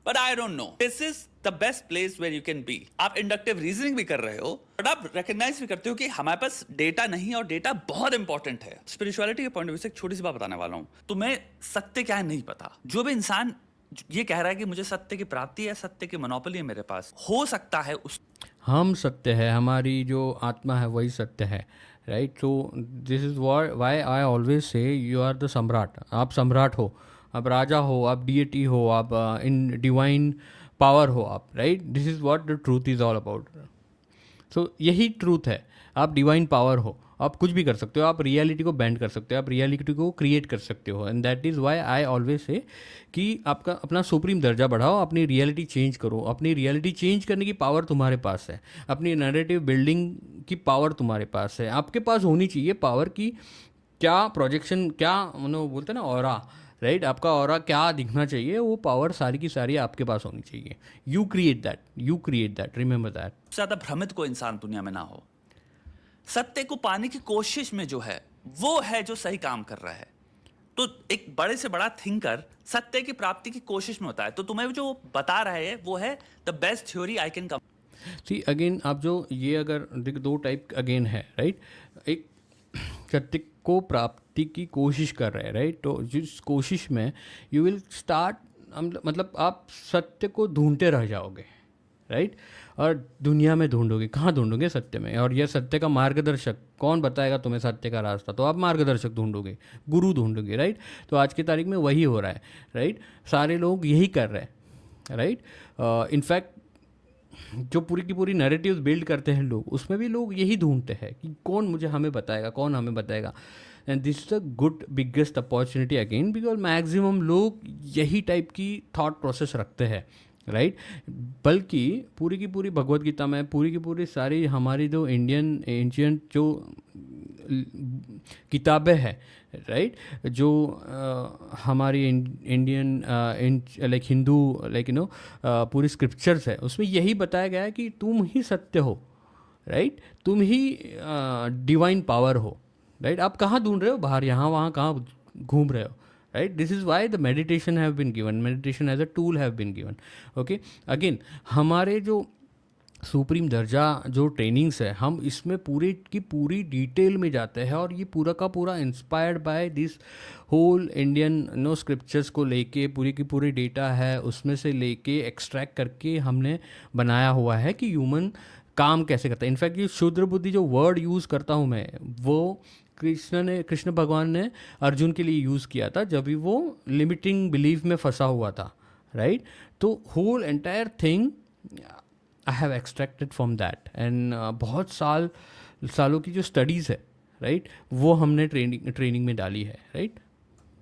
But I don't know. This is the best place where you can be. आप इंडक्टिव रीजनिंग भी कर रहे हो, बट आप रिकॉग्नाइज भी करते हो कि हमारे पास डेटा नहीं, और डेटा बहुत इंपॉर्टेंट है. स्पिरिचुअलिटी के पॉइंट ऑफ व्यू से एक छोटी सी बात बताने वाला हूं. तुम्हें सत्य क्या है नहीं पता. जो भी इंसान ये कह रहा है कि मुझे सत्य की प्राप्ति है, सत्य की मोनोपोली है मेरे पास, हो सकता है उस हम सत्य है, हमारी जो आत्मा है वही सत्य है, राइट? तो this is why I always say you are the सम्राट. आप सम्राट हो, आप राजा हो, आप डीएटी हो, आप इन डिवाइन पावर हो आप, right? This is what the truth is all about. So यही ट्रूथ है। आप डिवाइन पावर हो, आप कुछ भी कर सकते हो, आप रियलिटी को बेंड कर सकते हो, आप रियलिटी को क्रिएट कर सकते हो। And that is why I always से कि आपका अपना सुप्रीम दर्जा बढ़ाओ, अपनी रियलिटी चेंज करो। अपनी रियलिटी चेंज करने की पावर तुम्हारे पास है, अपनी नैरेटिव बिल्डिंग की पावर तुम्हारे पास है। आपके पास होनी चाहिए पावर की क्या प्रोजेक्शन, क्या बोलते हैं ना ऑरा, राइट? आपका ऑरा क्या दिखना चाहिए, वो पावर सारी की सारी आपके पास होनी चाहिए। You create that, remember that. ज्यादा भ्रमित कोई इंसान दुनिया में ना हो। सत्य को पाने की कोशिश में जो है वो है जो सही काम कर रहा है। तो एक बड़े से बड़ा थिंकर सत्य की प्राप्ति की कोशिश में होता है। तो तुम्हें जो बता रहा है वो है the best theory I can come. See again, आप जो ये अगर दो टाइप अगेन है, राइट? एक सत्य को प्राप्ति की कोशिश कर रहे हैं, राइट? तो जिस कोशिश में यू विल स्टार्ट, मतलब आप सत्य को ढूंढते रह जाओगे, राइट? और दुनिया में ढूंढोगे, कहाँ ढूंढोगे? सत्य में। और यह सत्य का मार्गदर्शक कौन बताएगा तुम्हें सत्य का रास्ता? तो आप मार्गदर्शक ढूंढोगे, गुरु ढूंढोगे, राइट? तो आज की तारीख में वही हो रहा है, राइट? सारे लोग यही कर रहे हैं, राइट? इनफैक्ट जो पूरी की पूरी नैरेटिव्स बिल्ड करते हैं लोग, उसमें भी लोग यही ढूंढते हैं कि कौन हमें बताएगा। And this is a good biggest opportunity again, because maximum लोग यही टाइप की थॉट प्रोसेस रखते हैं, राइट? बल्कि पूरी की पूरी भगवत गीता में पूरी की पूरी सारी हमारी जो इंडियन एंशियंट जो किताबें हैं, राइट? जो हमारी इंडियन लाइक हिंदू, लाइक पूरी स्क्रिप्चर्स है, उसमें यही बताया गया है कि तुम ही सत्य हो, राइट? तुम ही डिवाइन पावर हो, राइट? आप कहाँ ढूंढ रहे हो? बाहर, यहाँ वहाँ कहाँ घूम रहे हो, right? This is why the meditation have been given, meditation as a tool have been given, okay? Again, हमारे जो सुप्रीम दर्जा जो ट्रेनिंग्स है, हम इसमें पूरी की पूरी डिटेल में जाते हैं, और ये पूरा का पूरा inspired by this whole Indian scriptures को लेके पूरी की पूरी डेटा है, उसमें से लेके एक्सट्रैक्ट करके हमने बनाया हुआ है कि ह्यूमन काम कैसे करता है। इनफैक्ट ये शुद्र बुद्धि जो वर्ड यूज़ करता हूँ मैं, वो कृष्ण भगवान ने अर्जुन के लिए यूज़ किया था जब भी वो लिमिटिंग बिलीफ में फंसा हुआ था, राइट? तो whole entire thing I have extracted from that. And बहुत सालों की जो स्टडीज़ है, राइट, वो हमने ट्रेनिंग में डाली है, right?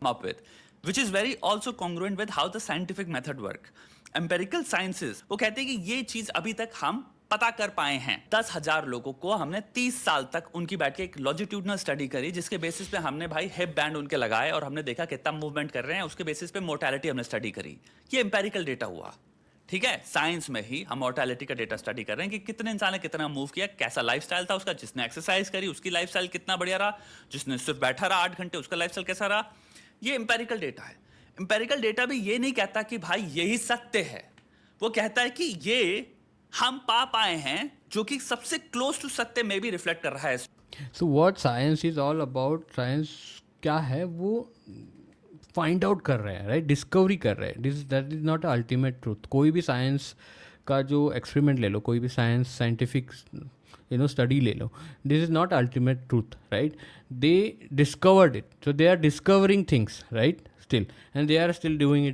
up with, which is very also congruent with how the scientific method work. Empirical sciences वो कहते हैं कि ये चीज अभी तक हम पता कर पाए हैं। 10,000 लोगों को हमने 30 साल तक उनकी बैठ के एक लॉन्जिट्यूडनल स्टडी करी, जिसके बेसिस पे हमने भाई हिप बैंड उनके लगाए और हमने देखा कितना मूवमेंट कर रहे हैं। उसके बेसिस पे मोर्टेलिटी हमने स्टडी करी। ये एम्पेरिकल डेटा हुआ, ठीक है? साइंस में ही हम मोर्टेलिटी का डेटा स्टडी कर रहे हैं कि कितने इंसान ने कितना मूव किया, कैसा लाइफस्टाइल था उसका, जिसने एक्सरसाइज करी उसकी लाइफस्टाइल कितना बढ़िया रहा, जिसने सिर्फ बैठा रहा 8 घंटे उसका लाइफस्टाइल कैसा रहा। ये एम्पेरिकल डेटा है। एम्पेरिकल डेटा भी ये नहीं कहता कि भाई यही सत्य है, वो कहता है कि ये हम पा पाए हैं जो कि सबसे क्लोज टू सत्य में भी रिफ्लेक्ट कर रहा है। So what science is all about, science क्या है वो फाइंड आउट कर रहे हैं, राइट? डिस्कवरी कर रहे हैं। That is not ultimate truth. कोई भी साइंस का जो एक्सपेरिमेंट ले लो, कोई भी साइंटिफिक स्टडी ले लो, this is not ultimate truth, right? They discovered it, so they are discovering things, right? Still, and they are still doing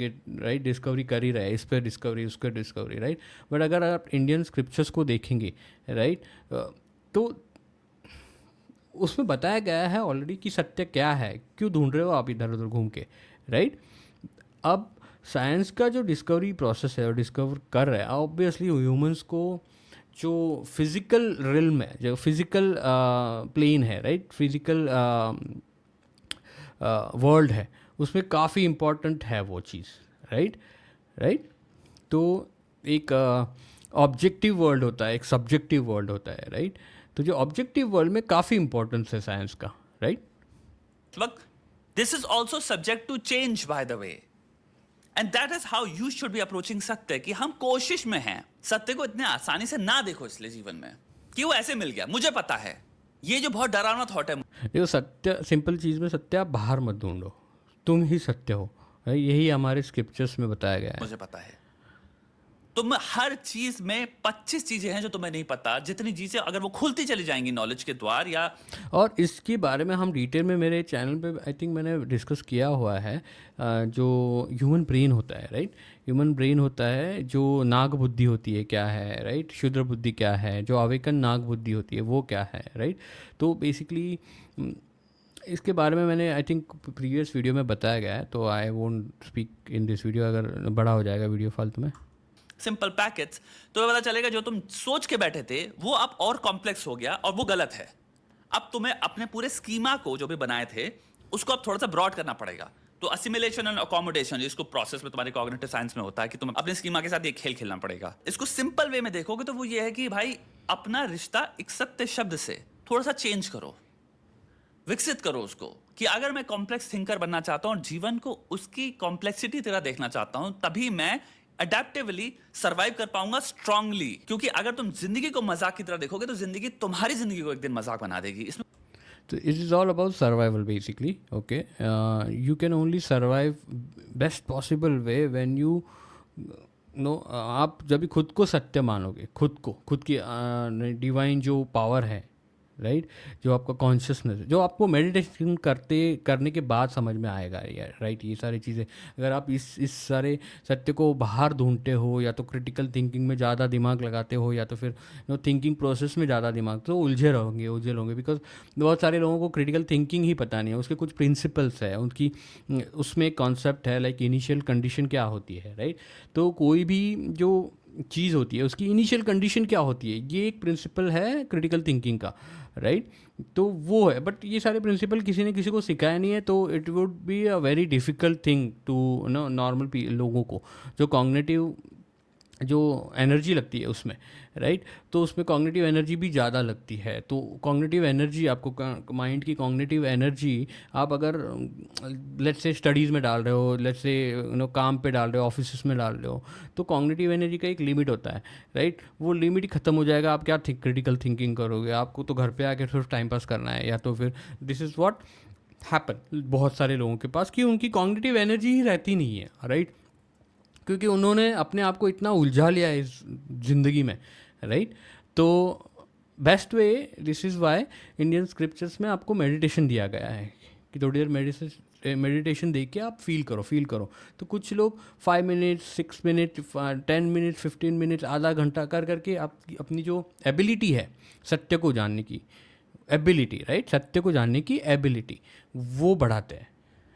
it, right? Discovery कर ही रहे हैं, इस पर डिस्कवरी, उस पर डिस्कवरी, राइट? बट अगर आप इंडियन स्क्रिप्चर्स को देखेंगे, राइट, तो उसमें बताया गया है ऑलरेडी कि सत्य क्या है। क्यों ढूंढ रहे हो आप इधर उधर घूम के, राइट? अब साइंस का जो डिस्कवरी प्रोसेस है और डिस्कवर कर रहा है, ऑब्वियसली ह्यूमंस को जो फिजिकल रिल्म है, जो फिजिकल प्लेन है, राइट, फिजिकल वर्ल्ड है, उसमें काफ़ी इम्पॉर्टेंट है वो चीज़, राइट? तो एक ऑब्जेक्टिव वर्ल्ड होता है, एक सब्जेक्टिव वर्ल्ड होता है, राइट? तो जो ऑब्जेक्टिव वर्ल्ड में काफ़ी इंपॉर्टेंस है साइंस का, right? This is also subject to change by the way, and that is how you should be approaching सत्य, कि हम कोशिश में हैं। सत्य को इतने आसानी से ना देखो इसलिए जीवन में कि वो ऐसे मिल गया, मुझे पता है। ये जो बहुत डरावना थॉट है। देखो, सत्य सिंपल चीज़ में सत्य आप बाहर मत ढूंढो, तुम ही सत्य हो, यही हमारे स्क्रिप्चर्स में बताया गया है। मुझे पता है, तुम हर चीज में 25 चीजें हैं जो तुम्हें नहीं पता, जितनी चीजें अगर वो खुलती चली जाएंगी नॉलेज के द्वार या और इसके बारे में हम डिटेल में मेरे चैनल पे आई थिंक मैंने डिस्कस किया हुआ है। जो ह्यूमन ब्रेन होता है, राइट, ह्यूमन ब्रेन होता है, जो नाग बुद्धि होती है क्या है, राइट, क्षुद्र बुद्धि क्या है, जो अवेकन नाग बुद्धि होती है वो क्या है, राइट। तो बेसिकली इसके बारे में मैंने आई थिंक प्रीवियस वीडियो में बताया गया है, तो I won't speak in this video, अगर बड़ा हो जाएगा वीडियो फालतू में। सिंपल पैकेट्स, तो पता चलेगा जो तुम सोच के बैठे थे वो अब और कॉम्प्लेक्स हो गया और वो गलत है। अब तुम्हें अपने पूरे स्कीमा को जो भी बनाए थे उसको अब थोड़ा सा ब्रॉड करना पड़ेगा। तो असिमिलेशन एंड अकोमोडेशन, जिसको प्रोसेस में तुम्हारे कॉग्निटिव साइंस में होता है कि तुम्हें अपने स्कीमा के साथ ये खेल खेलना पड़ेगा। इसको सिंपल वे में देखोगे तो वो ये है कि भाई अपना रिश्ता एक सत्य शब्द से थोड़ा सा चेंज करो, विकसित करो उसको, कि अगर मैं कॉम्प्लेक्स थिंकर बनना चाहता हूं और जीवन को उसकी कॉम्प्लेक्सिटी तरह देखना चाहता हूं, तभी मैं अडेप्टिवली सर्वाइव कर पाऊंगा स्ट्रांगली। क्योंकि अगर तुम जिंदगी को मजाक की तरह देखोगे तो जिंदगी तुम्हारी जिंदगी को एक दिन मजाक बना देगी। इसमें तो it is all about survival basically, okay. You can only survive best possible way when you know, आप जब भी खुद को सत्य मानोगे, खुद की डिवाइन जो पावर है, राइट, जो आपका कॉन्शियसनेस है, जो आपको मेडिटेशन करने के बाद समझ में आएगा यार, राइट। ये सारी चीज़ें अगर आप इस सारे सत्य को बाहर ढूंढते हो, या तो क्रिटिकल थिंकिंग में ज़्यादा दिमाग लगाते हो, या तो फिर थिंकिंग प्रोसेस में ज़्यादा दिमाग, तो उलझे रहोगे। बिकॉज बहुत सारे लोगों को क्रिटिकल थिंकिंग ही पता नहीं है, उसके कुछ प्रिंसिपल्स है, उनकी उसमें एक कॉन्सेप्ट है लाइक इनिशियल कंडीशन क्या होती है, राइट। तो कोई भी जो चीज़ होती है उसकी इनिशियल कंडीशन क्या होती है, ये एक प्रिंसिपल है क्रिटिकल थिंकिंग का, राइट। तो वो है, बट ये सारे प्रिंसिपल किसी ने किसी को सिखाया नहीं है, तो it would be a very difficult thing to normal लोगों को, जो कॉग्निटिव जो एनर्जी लगती है उसमें, राइट। तो उसमें कॉग्निटिव एनर्जी भी ज़्यादा लगती है। तो कॉग्निटिव एनर्जी आपको, माइंड की कॉग्निटिव एनर्जी आप अगर लेट्स से स्टडीज़ में डाल रहे हो, लेट्स से काम पे डाल रहे हो, ऑफिस में डाल रहे हो, तो कॉग्निटिव एनर्जी का एक लिमिट होता है, राइट। वो लिमिट ही ख़त्म हो जाएगा, आप क्या क्रिटिकल थिंकिंग करोगे? आपको तो घर पे आके सिर्फ टाइम पास करना है, या तो फिर दिस इज़ व्हाट हैपन बहुत सारे लोगों के पास, कि उनकी कॉग्निटिव एनर्जी ही रहती नहीं है, राइट। क्योंकि उन्होंने अपने आप को इतना उलझा लिया है इस ज़िंदगी में, राइट। तो best way, this is why Indian scriptures में आपको मेडिटेशन दिया गया है कि थोड़ी देर मेडिटेशन देख के आप फील करो। तो कुछ लोग 5 मिनट, 6 मिनट, 10 मिनट, 15 मिनट, आधा घंटा करके आप अपनी जो एबिलिटी है सत्य को जानने की एबिलिटी, राइट, सत्य को जानने की एबिलिटी वो बढ़ाते हैं,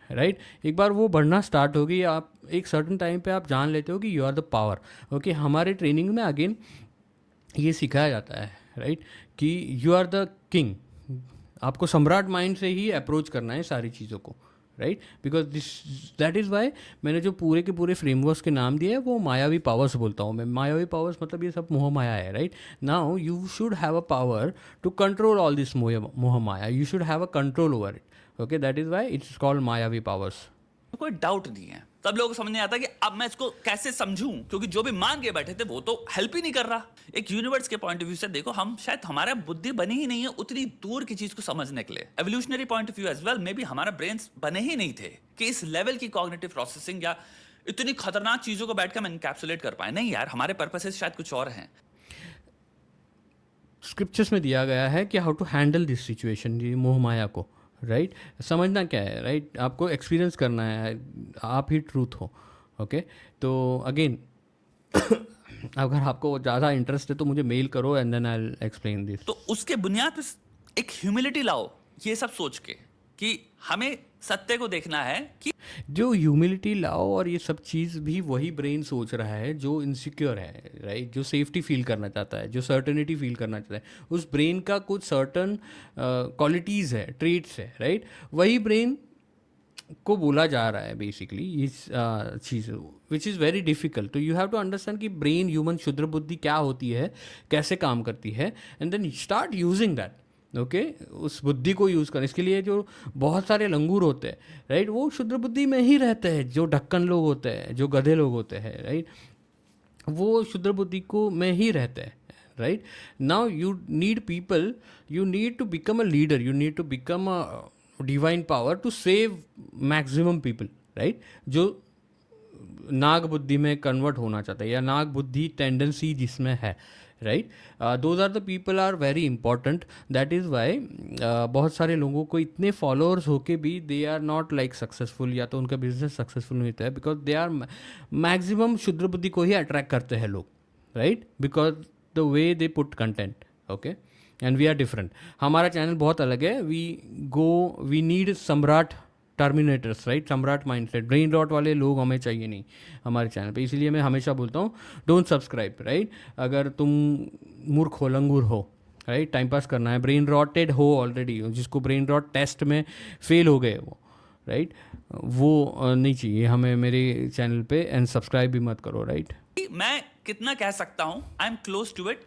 राइट। एक बार वो बढ़ना स्टार्ट होगी, आप एक सर्टन टाइम पे आप जान लेते हो कि you are the power, okay. हमारे ट्रेनिंग में अगेन ये सिखाया जाता है, राइट, कि यू आर द किंग। आपको सम्राट माइंड से ही अप्रोच करना है सारी चीज़ों को, right. Because that is Y मैंने जो पूरे के पूरे फ्रेमवर्क्स के नाम दिए हैं वो मायावी पावर्स बोलता हूँ मैं। मायावी पावर्स मतलब ये सब मोह माया है, right. Now you should have a power to control all this मोह माया, you should have a control over it, okay. That is why it's called मायावी पावर्स। कोई डाउट नहीं है। तब लोगों को समझ नहीं आता कि अब मैं इसको कैसे समझूं, क्योंकि जो भी मान के बैठे थे वो तो हेल्प ही नहीं कर रहा। एक यूनिवर्स के पॉइंट ऑफ व्यू से देखो, हम शायद हमारा बुद्धि बनी ही नहीं है उतनी दूर की चीज को समझने के लिए। Evolutionary point of view as well, may be हमारा ब्रेन्स बने ही नहीं थे कि इस लेवल की कॉग्निटिव प्रोसेसिंग या इतनी खतरनाक चीजों को बैठकर हम एनकैप्सुलेट कर पाए। नहीं यार, हमारे पर्पसेस शायद कुछ और हैं। स्क्रिप्चर्स में दिया गया है कि how to handle this situation, ये मोह माया को, राइट। समझना क्या है, राइट, आपको एक्सपीरियंस करना है, आप ही ट्रूथ हो, ओके। तो अगेन अगर आपको ज़्यादा इंटरेस्ट है तो मुझे मेल करो and then I will explain this. तो उसके बुनियाद पे एक ह्यूमिलिटी लाओ, ये सब सोच के कि हमें सत्य को देखना है कि जो ह्यूमिलिटी लाओ, और ये सब चीज़ भी वही ब्रेन सोच रहा है जो इनसिक्योर है, राइट, जो सेफ्टी फील करना चाहता है, जो सर्टनिटी फील करना चाहता है। उस ब्रेन का कुछ सर्टन क्वालिटीज़ है, ट्रेट्स है, राइट। वही ब्रेन को बोला जा रहा है बेसिकली इस चीज़, विच इज़ वेरी डिफिकल्ट। तो यू हैव टू अंडरस्टैंड कि ब्रेन, ह्यूमन क्षुद्र बुद्धि क्या होती है, कैसे काम करती है, and then start using that, okay. उस बुद्धि को यूज़ करें। इसके लिए जो बहुत सारे लंगूर होते हैं, राइट, वो क्षुद्र बुद्धि में ही रहते हैं। जो ढक्कन लोग होते हैं, जो गधे लोग होते हैं, राइट, वो क्षुद्र बुद्धि को में ही रहते हैं, right. Now you need people, you need to become a leader, you need to become a divine power to save maximum people, right. जो नाग बुद्धि में कन्वर्ट होना चाहता है या नाग बुद्धि टेंडेंसी जिसमें है, right, those are the people are very important. That is why बहुत सारे लोगों को इतने फॉलोअर्स होके भी they are not like successful, या तो उनका बिजनेस सक्सेसफुल नहीं होता है, बिकॉज दे आर मैक्सिमम क्षुद्र बुद्धि को ही अट्रैक्ट करते हैं लोग, right, because the way they put content, okay, and we are different. हमारा चैनल बहुत अलग है, वी नीड सम्राट टर्मिनेटर्स, राइट, सम्राट माइंडसेट, ब्रेन रॉट वाले लोग हमें चाहिए नहीं हमारे चैनल पे। इसीलिए मैं हमेशा बोलता हूँ डोंट सब्सक्राइब, राइट। अगर तुम मूर्ख हो, लंगूर हो, राइट, टाइम पास करना है, ब्रेन रॉटेड हो ऑलरेडी, जिसको ब्रेन रॉट टेस्ट में फेल हो गए वो, राइट, वो नहीं चाहिए हमें मेरे चैनल पे, एंड सब्सक्राइब भी मत करो, राइट। मैं कितना कह सकता हूं, I am close to it,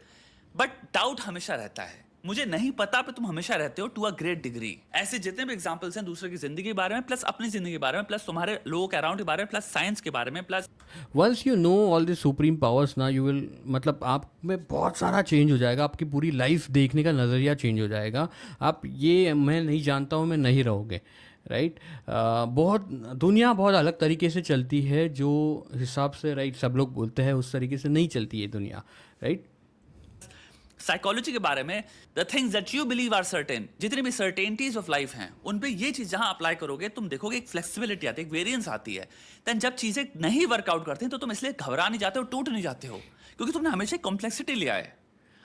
but doubt हमेशा रहता है। मुझे नहीं पता पे तुम हमेशा रहते हो टू अ ग्रेट डिग्री। ऐसे जितने भी एग्जांपल्स हैं दूसरे की जिंदगी के बारे में, प्लस अपनी जिंदगी के बारे में, प्लस तुम्हारे लोगों के अराउंड के बारे में, प्लस साइंस के बारे में, plus once you know all this supreme powers ना, यू विल, मतलब आप में बहुत सारा चेंज हो जाएगा, आपकी पूरी लाइफ देखने का नज़रिया चेंज हो जाएगा। आप ये मैं नहीं जानता हूँ मैं नहीं रहोगे, राइट। बहुत दुनिया बहुत अलग तरीके से चलती है, जो हिसाब से, राइट, सब लोग बोलते हैं उस तरीके से नहीं चलती है दुनिया, राइट। साइकोलॉजी के बारे में, the things that you believe are certain, जितनी भी सर्टेनिटीज ऑफ लाइफ हैं उन पे ये चीज जहां अप्लाई करोगे तुम देखोगे एक फ्लेक्सिबिलिटी आती है, एक वेरिएंस आती है। देन जब चीजें नहीं वर्कआउट करती हैं तो तुम इसलिए घबरा नहीं जाते हो, टूट नहीं जाते हो, क्योंकि तुमने हमेशा कॉम्प्लेक्सिटी लिया है।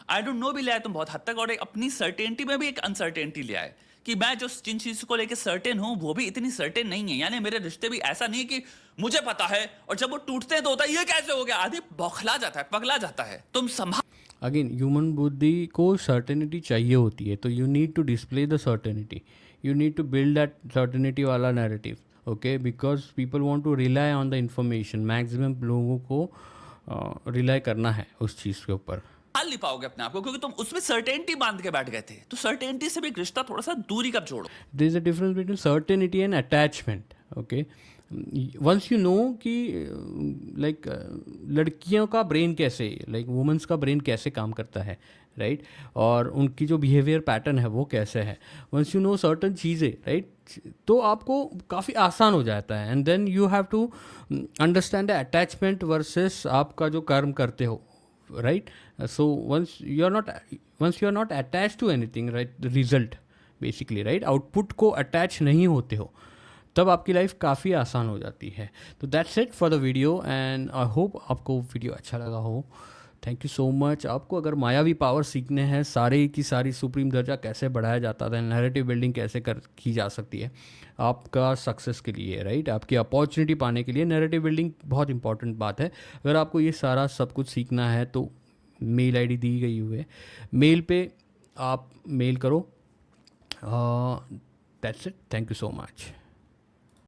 आई डोंट नो भी लिया है तुम बहुत हद तक, और अपनी सर्टेनिटी में भी एक अनसर्टेनिटी लिया है कि मैं जो जिन चीज को लेकर सर्टेन हूं वो भी इतनी सर्टेन नहीं है। यानी मेरे रिश्ते भी ऐसा नहीं है कि मुझे पता है और जब वो टूटते हैं तो होता है ये कैसे हो गया, आदमी बौखला जाता है, पगला जाता है। तुम संभाल, अगेन ह्यूमन बुद्धि को सर्टेनिटी चाहिए होती है, तो you need to display the certainty, you need to build that certainty वाला narrative, okay, because people want to rely on the information. Maximum लोगों को रिलाई करना है उस चीज़ के ऊपर। नहीं पाओगे अपने आप को, क्योंकि तुम उसमें सर्टेनिटी बांध के बैठ गए थे। तो सर्टेनिटी से भी एक रिश्ता थोड़ा सा दूरी का जोड़ो। There is a difference between certainty and attachment, okay. Once you know कि लाइक लड़कियों का ब्रेन कैसे, लाइक वुमेंस का ब्रेन कैसे काम करता है, राइट, और उनकी जो बिहेवियर पैटर्न है वो कैसे है, वंस यू नो सर्टन चीज़ें, राइट, तो आपको काफ़ी आसान हो जाता है। And then you have to understand the attachment versus आपका जो कर्म करते हो, right, so once you are not attached to anything, right, the result basically, right, output को attach नहीं होते हो, तब आपकी लाइफ काफ़ी आसान हो जाती है। तो that's it for the video, and I hope आपको वीडियो अच्छा लगा हो। Thank you so much. आपको अगर मायावी पावर सीखने हैं, सारे की सारी सुप्रीम दर्जा कैसे बढ़ाया जाता है, नैरेटिव बिल्डिंग कैसे की जा सकती है आपका सक्सेस के लिए, राइट, आपकी अपॉर्चुनिटी पाने के लिए नैरेटिव बिल्डिंग बहुत इंपॉर्टेंट बात है। अगर आपको ये सारा सब कुछ सीखना है तो मेल आईडी दी गई हुई है, मेल पे आप मेल करो। That's it, thank you so much.